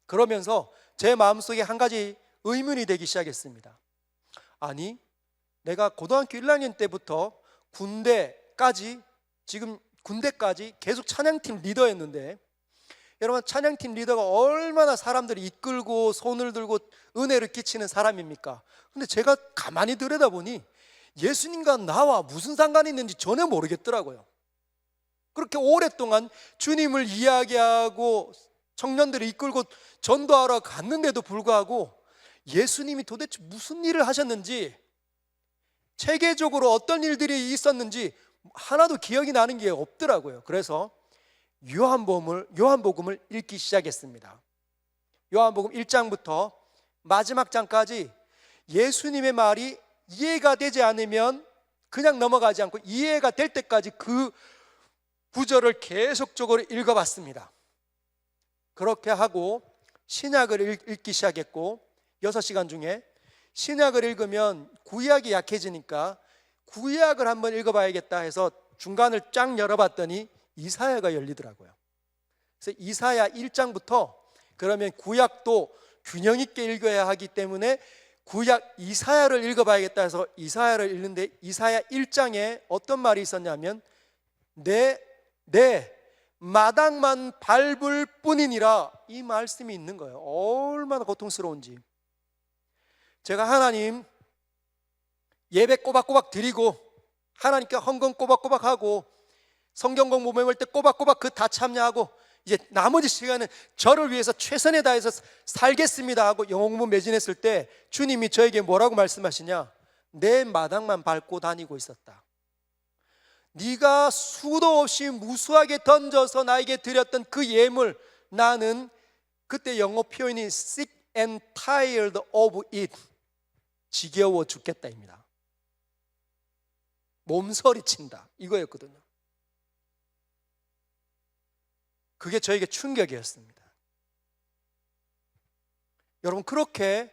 [SPEAKER 1] 그러면서 제 마음속에 한 가지 의문이 되기 시작했습니다. 아니, 내가 고등학교 1학년 때부터 군대까지 계속 찬양팀 리더였는데, 여러분, 찬양팀 리더가 얼마나 사람들이 이끌고 손을 들고 은혜를 끼치는 사람입니까? 근데 제가 가만히 들여다보니 예수님과 나와 무슨 상관이 있는지 전혀 모르겠더라고요. 그렇게 오랫동안 주님을 이야기하고 청년들을 이끌고 전도하러 갔는데도 불구하고 예수님이 도대체 무슨 일을 하셨는지, 체계적으로 어떤 일들이 있었는지 하나도 기억이 나는 게 없더라고요. 그래서 요한복음을 읽기 시작했습니다. 요한복음 1장부터 마지막 장까지 예수님의 말이 이해가 되지 않으면 그냥 넘어가지 않고 이해가 될 때까지 그 구절을 계속적으로 읽어봤습니다. 그렇게 하고 신약을 읽기 시작했고, 6시간 중에 신약을 읽으면 구약이 약해지니까 구약을 한번 읽어봐야겠다 해서 중간을 쫙 열어봤더니 이사야가 열리더라고요. 그래서 이사야 1장부터 그러면 구약도 균형 있게 읽어야 하기 때문에 구약 이사야를 읽어봐야겠다 해서 이사야를 읽는데 이사야 1장에 어떤 말이 있었냐면 내 마당만 밟을 뿐이니라, 이 말씀이 있는 거예요. 얼마나 고통스러운지. 제가 하나님 예배 꼬박꼬박 드리고 하나님께 헌금 꼬박꼬박 하고 성경 공부 모임할 때 꼬박꼬박 그 다 참여하고 이제 나머지 시간은 저를 위해서 최선을 다해서 살겠습니다 하고 영어 공부 매진했을 때 주님이 저에게 뭐라고 말씀하시냐? 내 마당만 밟고 다니고 있었다. 네가 수도 없이 무수하게 던져서 나에게 드렸던 그 예물, 나는 그때 영어 표현이 sick and tired of it, 지겨워 죽겠다입니다. 몸서리친다, 이거였거든요. 그게 저에게 충격이었습니다. 여러분, 그렇게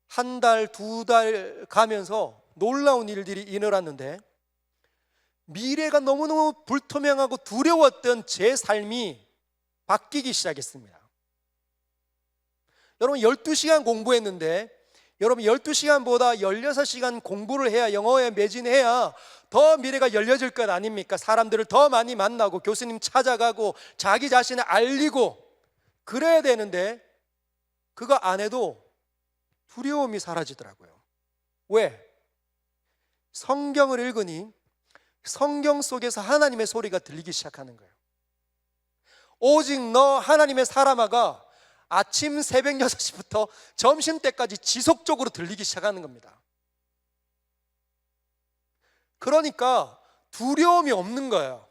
[SPEAKER 1] 한 달, 두 달 가면서 놀라운 일들이 일어났는데 미래가 너무너무 불투명하고 두려웠던 제 삶이 바뀌기 시작했습니다. 여러분, 12시간 공부했는데 여러분 12시간보다 16시간 공부를 해야, 영어에 매진해야 더 미래가 열려질 것 아닙니까? 사람들을 더 많이 만나고 교수님 찾아가고 자기 자신을 알리고 그래야 되는데 그거 안 해도 두려움이 사라지더라고요. 왜? 성경을 읽으니 성경 속에서 하나님의 소리가 들리기 시작하는 거예요. 오직 너 하나님의 사람아가 아침 새벽 6시부터 점심때까지 지속적으로 들리기 시작하는 겁니다. 그러니까 두려움이 없는 거예요.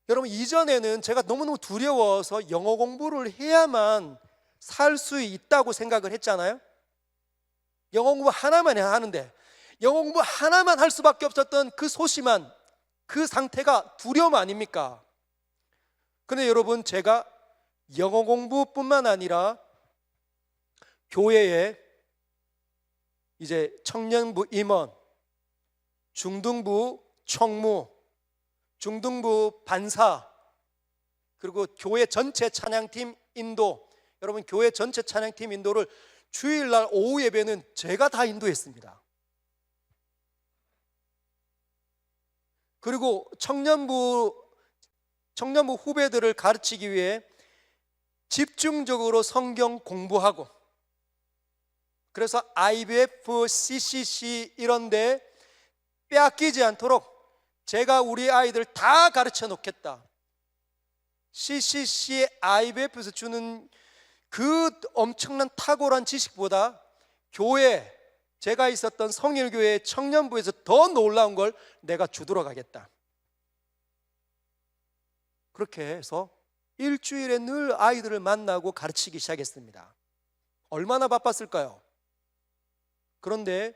[SPEAKER 1] 여러분, 이전에는 제가 너무너무 두려워서 영어 공부를 해야만 살 수 있다고 생각을 했잖아요. 영어 공부 하나만 해야 하는데 영어 공부 하나만 할 수밖에 없었던 그 소심한 그 상태가 두려움 아닙니까? 그런데 여러분, 제가 영어 공부뿐만 아니라 교회에 이제 청년부 임원, 중등부 총무, 중등부 반사, 그리고 교회 전체 찬양팀 인도, 여러분 교회 전체 찬양팀 인도를 주일날 오후 예배는 제가 다 인도했습니다. 그리고 청년부 후배들을 가르치기 위해 집중적으로 성경 공부하고, 그래서 IBF, CCC 이런 데 빼앗기지 않도록 제가 우리 아이들 다 가르쳐 놓겠다. CCC, IBF에서 주는 그 엄청난 탁월한 지식보다 교회, 제가 있었던 성일교회 청년부에서 더 놀라운 걸 내가 주도록 하겠다. 그렇게 해서 일주일에 늘 아이들을 만나고 가르치기 시작했습니다. 얼마나 바빴을까요? 그런데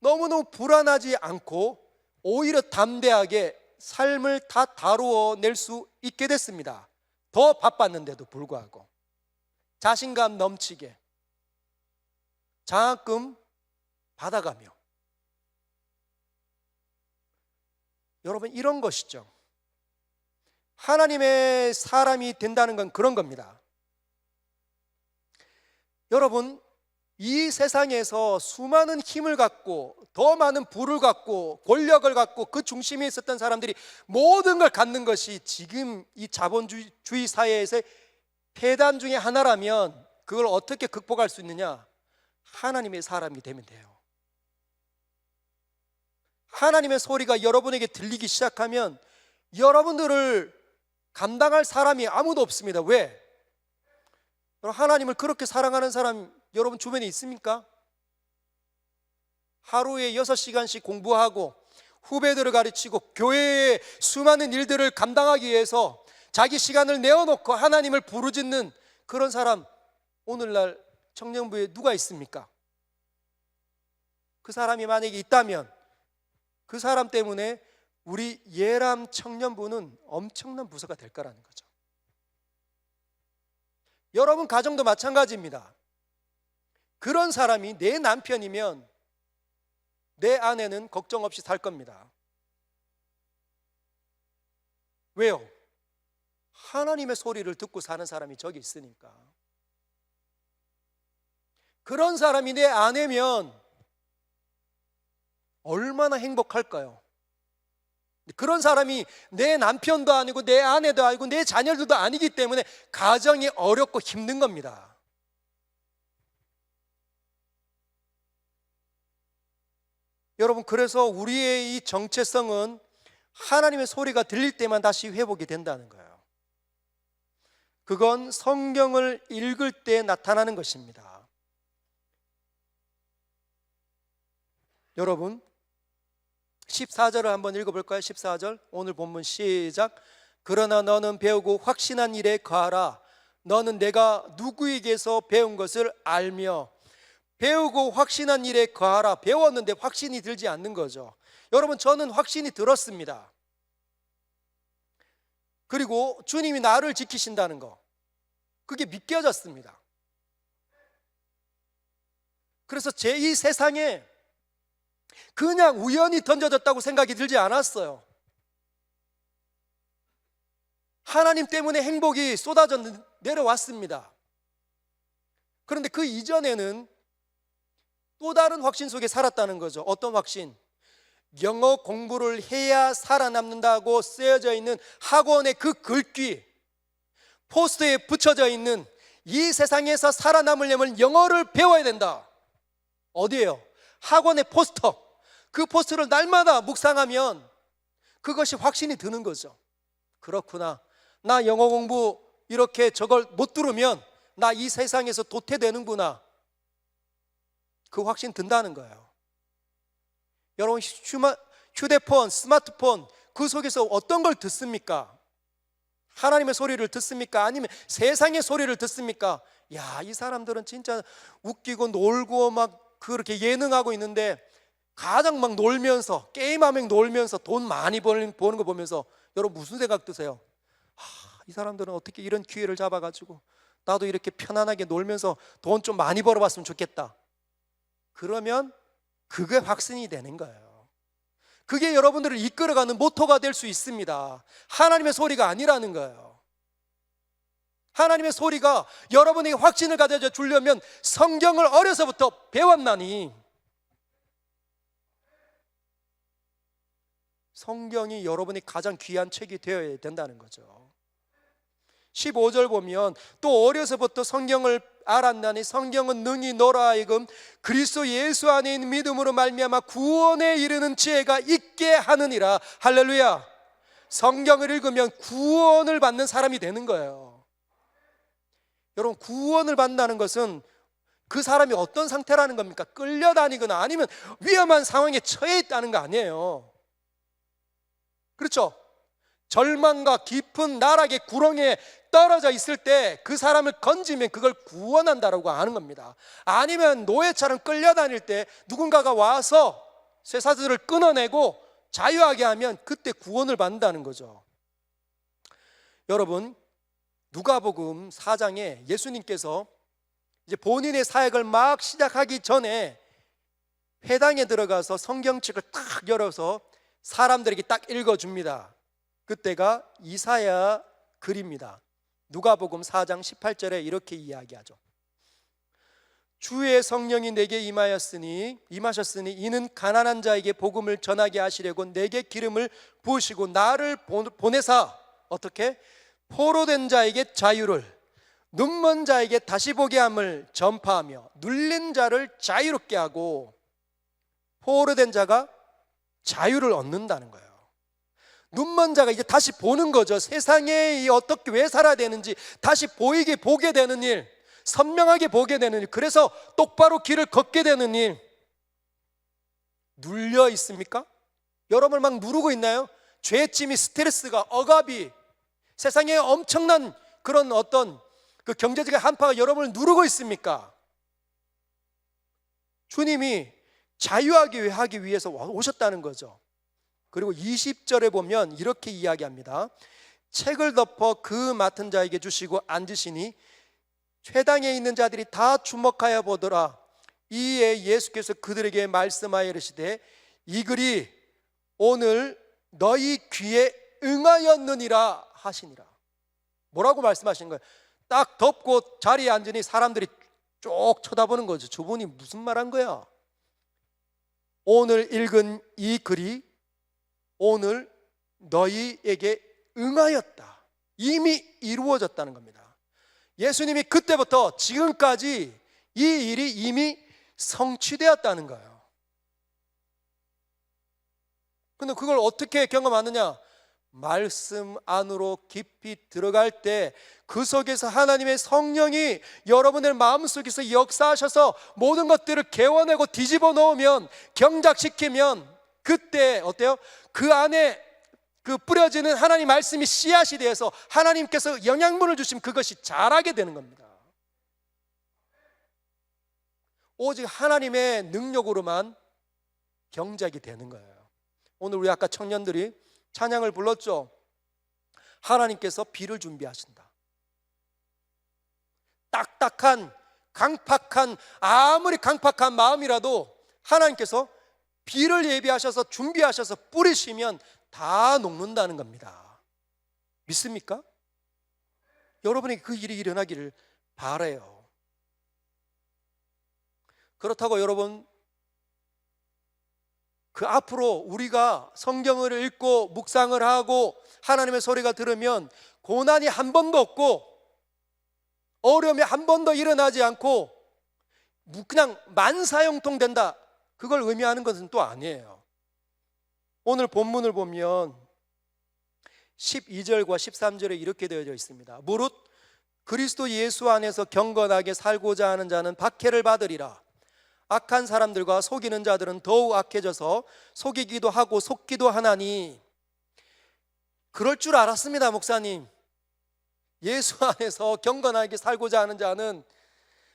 [SPEAKER 1] 너무너무 불안하지 않고 오히려 담대하게 삶을 다 다루어낼 수 있게 됐습니다. 더 바빴는데도 불구하고 자신감 넘치게 장학금 받아가며. 여러분, 이런 것이죠. 하나님의 사람이 된다는 건 그런 겁니다. 여러분, 이 세상에서 수많은 힘을 갖고 더 많은 부를 갖고 권력을 갖고 그 중심에 있었던 사람들이 모든 걸 갖는 것이 지금 이 자본주의 사회에서의 폐단 중에 하나라면 그걸 어떻게 극복할 수 있느냐? 하나님의 사람이 되면 돼요. 하나님의 소리가 여러분에게 들리기 시작하면 여러분들을 감당할 사람이 아무도 없습니다. 왜? 하나님을 그렇게 사랑하는 사람 여러분 주변에 있습니까? 하루에 6시간씩 공부하고 후배들을 가르치고 교회의 수많은 일들을 감당하기 위해서 자기 시간을 내어놓고 하나님을 부르짖는 그런 사람 오늘날 청년부에 누가 있습니까? 그 사람이 만약에 있다면 그 사람 때문에 우리 예람 청년부는 엄청난 부서가 될 거라는 거죠. 여러분 가정도 마찬가지입니다. 그런 사람이 내 남편이면 내 아내는 걱정 없이 살 겁니다. 왜요? 하나님의 소리를 듣고 사는 사람이 저기 있으니까. 그런 사람이 내 아내면 얼마나 행복할까요? 그런 사람이 내 남편도 아니고 내 아내도 아니고 내 자녀들도 아니기 때문에 가정이 어렵고 힘든 겁니다. 여러분, 그래서 우리의 이 정체성은 하나님의 소리가 들릴 때만 다시 회복이 된다는 거예요. 그건 성경을 읽을 때 나타나는 것입니다. 여러분, 14절을 한번 읽어볼까요? 14절 오늘 본문 시작. 그러나 너는 배우고 확신한 일에 거하라. 너는 내가 누구에게서 배운 것을 알며. 배우고 확신한 일에 거하라. 배웠는데 확신이 들지 않는 거죠. 여러분, 저는 확신이 들었습니다. 그리고 주님이 나를 지키신다는 거, 그게 믿겨졌습니다. 그래서 제 이 세상에 그냥 우연히 던져졌다고 생각이 들지 않았어요. 하나님 때문에 행복이 쏟아져 내려왔습니다. 그런데 그 이전에는 또 다른 확신 속에 살았다는 거죠. 어떤 확신? 영어 공부를 해야 살아남는다고 쓰여져 있는 학원의 그 글귀, 포스터에 붙여져 있는 이 세상에서 살아남으려면 영어를 배워야 된다. 어디예요? 학원의 포스터. 그 포스터를 날마다 묵상하면 그것이 확신이 드는 거죠. 그렇구나. 나 영어 공부 이렇게 저걸 못 들으면 나 이 세상에서 도태되는구나. 그 확신 든다는 거예요. 여러분, 휴대폰, 스마트폰 그 속에서 어떤 걸 듣습니까? 하나님의 소리를 듣습니까? 아니면 세상의 소리를 듣습니까? 야, 이 사람들은 진짜 웃기고 놀고 막 그렇게 예능하고 있는데 가장 막 놀면서 게임하면 놀면서 돈 많이 버는 거 보면서 여러분 무슨 생각 드세요? 이 사람들은 어떻게 이런 기회를 잡아가지고 나도 이렇게 편안하게 놀면서 돈 좀 많이 벌어봤으면 좋겠다. 그러면 그게 확신이 되는 거예요. 그게 여러분들을 이끌어가는 모토가 될 수 있습니다. 하나님의 소리가 아니라는 거예요. 하나님의 소리가 여러분에게 확신을 가져다 주려면 성경을 어려서부터 배웠나니 성경이 여러분이 가장 귀한 책이 되어야 된다는 거죠. 15절 보면 또 어려서부터 성경을 알았나니 성경은 능히 너로 하여금 그리스도 예수 안에 있는 믿음으로 말미암아 구원에 이르는 지혜가 있게 하느니라. 할렐루야. 성경을 읽으면 구원을 받는 사람이 되는 거예요. 여러분, 구원을 받는다는 것은 그 사람이 어떤 상태라는 겁니까? 끌려다니거나 아니면 위험한 상황에 처해 있다는 거 아니에요. 그렇죠? 절망과 깊은 나락의 구렁에 떨어져 있을 때 그 사람을 건지면 그걸 구원한다라고 하는 겁니다. 아니면 노예처럼 끌려다닐 때 누군가가 와서 쇠사슬을 끊어내고 자유하게 하면 그때 구원을 받는다는 거죠. 여러분, 누가복음 4장에 예수님께서 이제 본인의 사역을 막 시작하기 전에 회당에 들어가서 성경책을 딱 열어서 사람들에게 딱 읽어줍니다. 그때가 이사야 글입니다. 누가복음 4장 18절에 이렇게 이야기하죠. 주의 성령이 내게 임하셨으니 이는 가난한 자에게 복음을 전하게 하시려고 내게 기름을 부으시고 나를 보내사 어떻게? 포로된 자에게 자유를, 눈먼 자에게 다시 보게 함을 전파하며 눌린 자를 자유롭게 하고. 포로된 자가 자유를 얻는다는 거예요. 눈먼 자가 이제 다시 보는 거죠. 세상에 어떻게 왜 살아야 되는지 다시 보게 되는 일, 선명하게 보게 되는 일, 그래서 똑바로 길을 걷게 되는 일. 눌려 있습니까? 여러분을 막 누르고 있나요? 죄짐이, 스트레스가, 억압이, 세상에 엄청난 그런 어떤 그 경제적인 한파가 여러분을 누르고 있습니까? 주님이 자유하게 하기 위해서 오셨다는 거죠. 그리고 20절에 보면 이렇게 이야기합니다. 책을 덮어 그 맡은 자에게 주시고 앉으시니 회당에 있는 자들이 다 주목하여 보더라. 이에 예수께서 그들에게 말씀하여 이르시되 이 글이 오늘 너희 귀에 응하였느니라 하시니라. 뭐라고 말씀하신 거예요? 딱 덮고 자리에 앉으니 사람들이 쭉 쳐다보는 거죠. 저분이 무슨 말 한 거야? 오늘 읽은 이 글이 오늘 너희에게 응하였다. 이미 이루어졌다는 겁니다. 예수님이 그때부터 지금까지 이 일이 이미 성취되었다는 거예요. 근데 그걸 어떻게 경험하느냐? 말씀 안으로 깊이 들어갈 때 그 속에서 하나님의 성령이 여러분의 마음속에서 역사하셔서 모든 것들을 개워내고 뒤집어 놓으면, 경작시키면 그때 어때요? 그 안에 그 뿌려지는 하나님 말씀이 씨앗이 되어서 하나님께서 영양분을 주시면 그것이 자라게 되는 겁니다. 오직 하나님의 능력으로만 경작이 되는 거예요. 오늘 우리 아까 청년들이 찬양을 불렀죠. 하나님께서 비를 준비하신다. 딱딱한, 강팍한, 아무리 강팍한 마음이라도 하나님께서 비를 예비하셔서 준비하셔서 뿌리시면 다 녹는다는 겁니다. 믿습니까? 여러분에게 그 일이 일어나기를 바라요. 그렇다고 여러분, 그 앞으로 우리가 성경을 읽고 묵상을 하고 하나님의 소리가 들으면 고난이 한 번도 없고 어려움이 한 번도 일어나지 않고 그냥 만사형통 된다, 그걸 의미하는 것은 또 아니에요. 오늘 본문을 보면 12절과 13절에 이렇게 되어져 있습니다. 무릇 그리스도 예수 안에서 경건하게 살고자 하는 자는 박해를 받으리라. 악한 사람들과 속이는 자들은 더욱 악해져서 속이기도 하고 속기도 하나니. 그럴 줄 알았습니다, 목사님. 예수 안에서 경건하게 살고자 하는 자는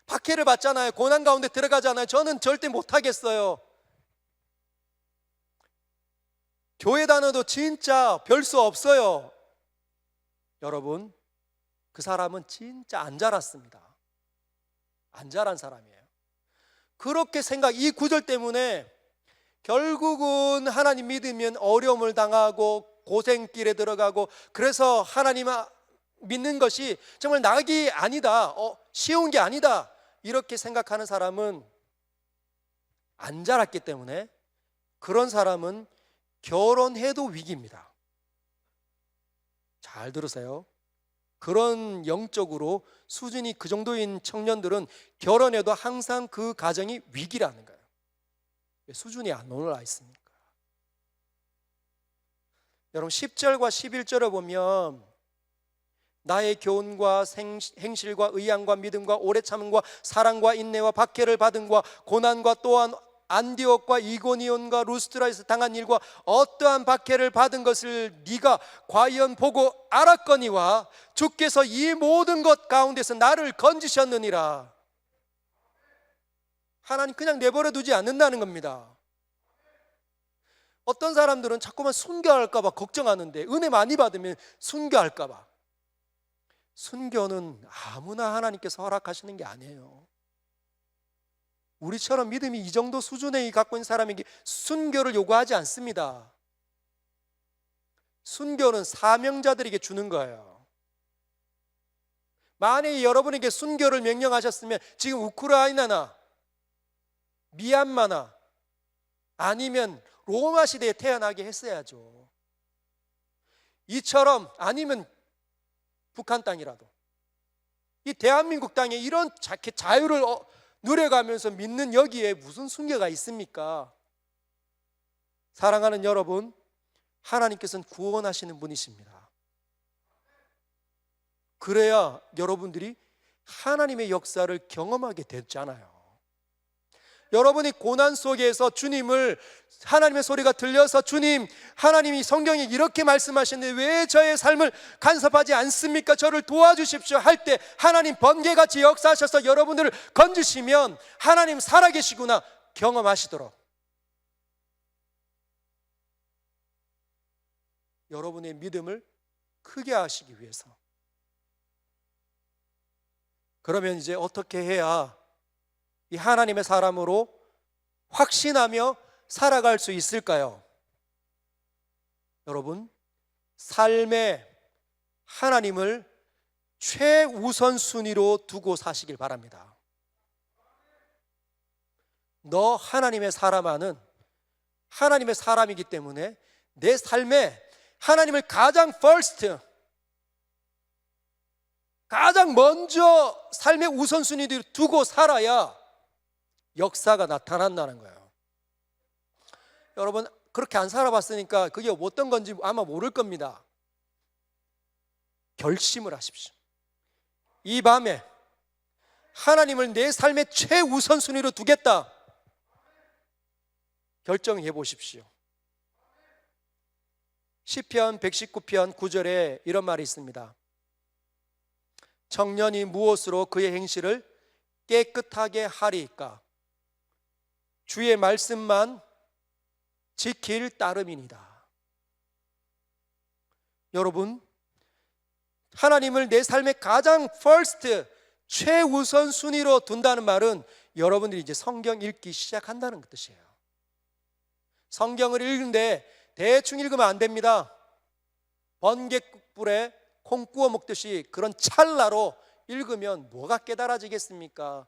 [SPEAKER 1] 박해를 받잖아요. 고난 가운데 들어가잖아요. 저는 절대 못하겠어요. 교회 다녀도 진짜 별 수 없어요. 여러분, 그 사람은 진짜 안 자랐습니다. 안 자란 사람이에요. 그렇게 이 구절 때문에 결국은 하나님 믿으면 어려움을 당하고 고생길에 들어가고, 그래서 하나님 믿는 것이 정말 낙이 아니다, 쉬운 게 아니다, 이렇게 생각하는 사람은 안 자랐기 때문에 그런 사람은 결혼해도 위기입니다. 잘 들으세요. 그런 영적으로 수준이 그 정도인 청년들은 결혼해도 항상 그 가정이 위기라는 거예요. 수준이 안 올라 있으니까. 여러분 10절과 11절을 보면 나의 교훈과 행실과 의향과 믿음과 오래 참음과 사랑과 인내와 박해를 받음과 고난과 또한 안디옥과 이고니온과 루스드라에서 당한 일과 어떠한 박해를 받은 것을 네가 과연 보고 알았거니와 주께서 이 모든 것 가운데서 나를 건지셨느니라. 하나님 그냥 내버려 두지 않는다는 겁니다. 어떤 사람들은 자꾸만 순교할까 봐 걱정하는데, 은혜 많이 받으면 순교할까 봐. 순교는 아무나 하나님께서 허락하시는 게 아니에요. 우리처럼 믿음이 이 정도 수준에 갖고 있는 사람에게 순교를 요구하지 않습니다. 순교는 사명자들에게 주는 거예요. 만약에 여러분에게 순교를 명령하셨으면 지금 우크라이나나 미얀마나 아니면 로마 시대에 태어나게 했어야죠. 이처럼, 아니면 북한 땅이라도, 이 대한민국 땅에 이런 자유를 누려가면서 믿는 여기에 무슨 순교가 있습니까? 사랑하는 여러분, 하나님께서는 구원하시는 분이십니다. 그래야 여러분들이 하나님의 역사를 경험하게 됐잖아요. 여러분이 고난 속에서 주님을, 하나님의 소리가 들려서 주님, 하나님이 성경에 이렇게 말씀하시는데 왜 저의 삶을 간섭하지 않습니까? 저를 도와주십시오 할 때 하나님 번개같이 역사하셔서 여러분들을 건지시면 하나님 살아계시구나 경험하시도록 여러분의 믿음을 크게 하시기 위해서. 그러면 이제 어떻게 해야 이 하나님의 사람으로 확신하며 살아갈 수 있을까요? 여러분, 삶에 하나님을 최우선순위로 두고 사시길 바랍니다. 너 하나님의 사람아는 하나님의 사람이기 때문에 내 삶에 하나님을 가장 first, 가장 먼저 삶의 우선순위로 두고 살아야 역사가 나타난다는 거예요. 여러분 그렇게 안 살아봤으니까 그게 어떤 건지 아마 모를 겁니다. 결심을 하십시오. 이 밤에 하나님을 내 삶의 최우선순위로 두겠다 결정해 보십시오. 시편 119편 9절에 이런 말이 있습니다. 청년이 무엇으로 그의 행실을 깨끗하게 하리이까? 주의 말씀만 지킬 따름이니이다. 여러분, 하나님을 내 삶의 가장 first, 최우선 순위로 둔다는 말은 여러분들이 이제 성경 읽기 시작한다는 뜻이에요. 성경을 읽는데 대충 읽으면 안 됩니다. 번개불에 콩 구워 먹듯이 그런 찰나로 읽으면 뭐가 깨달아지겠습니까?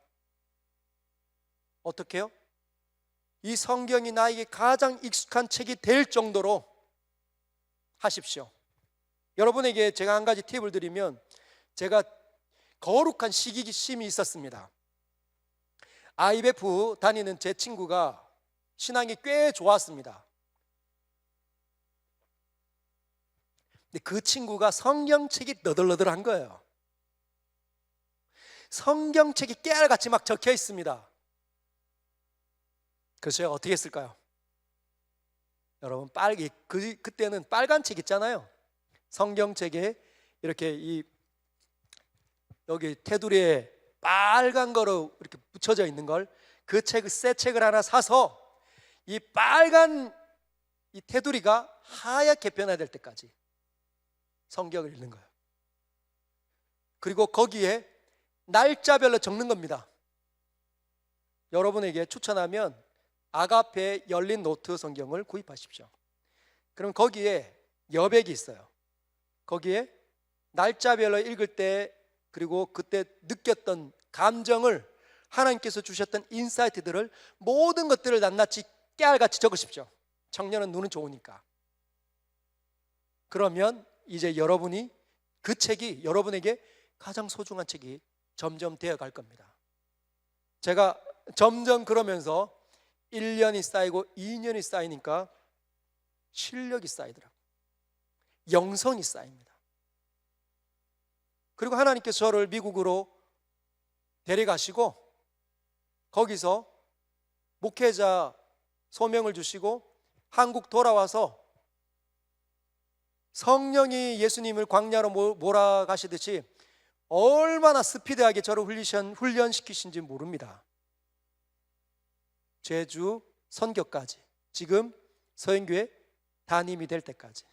[SPEAKER 1] 어떻게 해요? 이 성경이 나에게 가장 익숙한 책이 될 정도로 하십시오. 여러분에게 제가 한 가지 팁을 드리면, 제가 거룩한 시기심이 있었습니다. IBF 다니는 제 친구가 신앙이 꽤 좋았습니다. 근데 그 친구가 성경책이 너덜너덜한 거예요. 성경책이 깨알같이 막 적혀 있습니다. 그래서 제가 어떻게 했을까요? 여러분, 그때는 빨간 책 있잖아요. 성경책에 이렇게 여기 테두리에 빨간 거로 이렇게 붙여져 있는 걸, 그 책을, 새 책을 하나 사서 이 빨간 이 테두리가 하얗게 변화될 때까지 성경을 읽는 거예요. 그리고 거기에 날짜별로 적는 겁니다. 여러분에게 추천하면 아가페 열린 노트 성경을 구입하십시오. 그럼 거기에 여백이 있어요. 거기에 날짜별로 읽을 때, 그리고 그때 느꼈던 감정을, 하나님께서 주셨던 인사이트들을, 모든 것들을 낱낱이 깨알같이 적으십시오. 청년은 눈은 좋으니까. 그러면 이제 여러분이, 그 책이 여러분에게 가장 소중한 책이 점점 되어 갈 겁니다. 제가 점점 그러면서 1년이 쌓이고 2년이 쌓이니까 실력이 쌓이더라고요. 영성이 쌓입니다. 그리고 하나님께서 저를 미국으로 데려가시고 거기서 목회자 소명을 주시고 한국 돌아와서 성령이 예수님을 광야로 몰아가시듯이 얼마나 스피드하게 저를 훈련시키신지 모릅니다. 제주 선교까지, 지금 서인교회 담임이 될 때까지.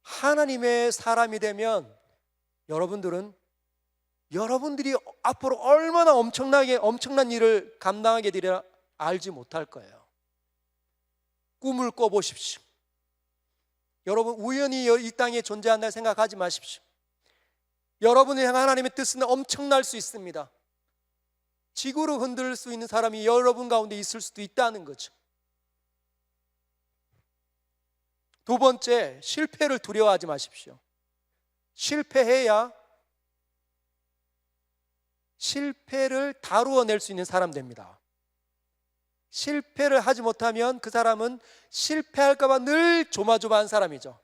[SPEAKER 1] 하나님의 사람이 되면 여러분들이 앞으로 얼마나 엄청난 일을 감당하게 되리라 알지 못할 거예요. 꿈을 꿔보십시오. 여러분, 우연히 이 땅에 존재한다 생각하지 마십시오. 여러분을 향한 하나님의 뜻은 엄청날 수 있습니다. 지구를 흔들 수 있는 사람이 여러분 가운데 있을 수도 있다는 거죠. 두 번째, 실패를 두려워하지 마십시오. 실패해야 실패를 다루어낼 수 있는 사람 됩니다. 실패를 하지 못하면 그 사람은 실패할까 봐 늘 조마조마한 사람이죠.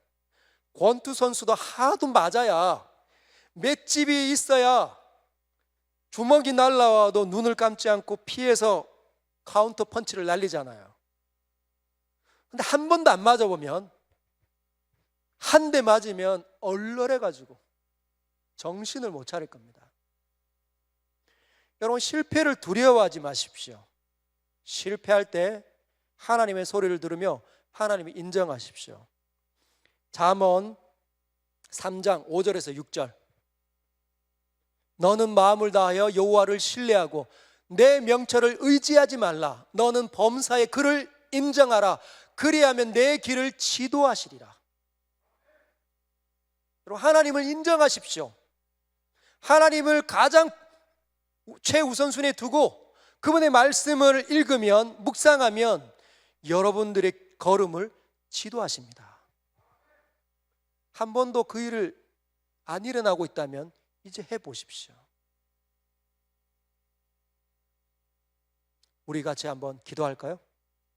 [SPEAKER 1] 권투 선수도 하도 맞아야, 맷집이 있어야 주먹이 날라와도 눈을 감지 않고 피해서 카운터 펀치를 날리잖아요. 근데 한 번도 안 맞아보면, 한 대 맞으면 얼얼해가지고 정신을 못 차릴 겁니다. 여러분, 실패를 두려워하지 마십시오. 실패할 때 하나님의 소리를 들으며 하나님을 인정하십시오. 잠언 3장 5절에서 6절. 너는 마음을 다하여 여호와를 신뢰하고 내 명철을 의지하지 말라. 너는 범사의 그를 인정하라. 그리하면 내 길을 지도하시리라. 여러분, 하나님을 인정하십시오. 하나님을 가장 최우선순위에 두고 그분의 말씀을 읽으면, 묵상하면 여러분들의 걸음을 지도하십니다. 한 번도 그 일을 안 일어나고 있다면 이제 해보십시오. 우리 같이 한번 기도할까요?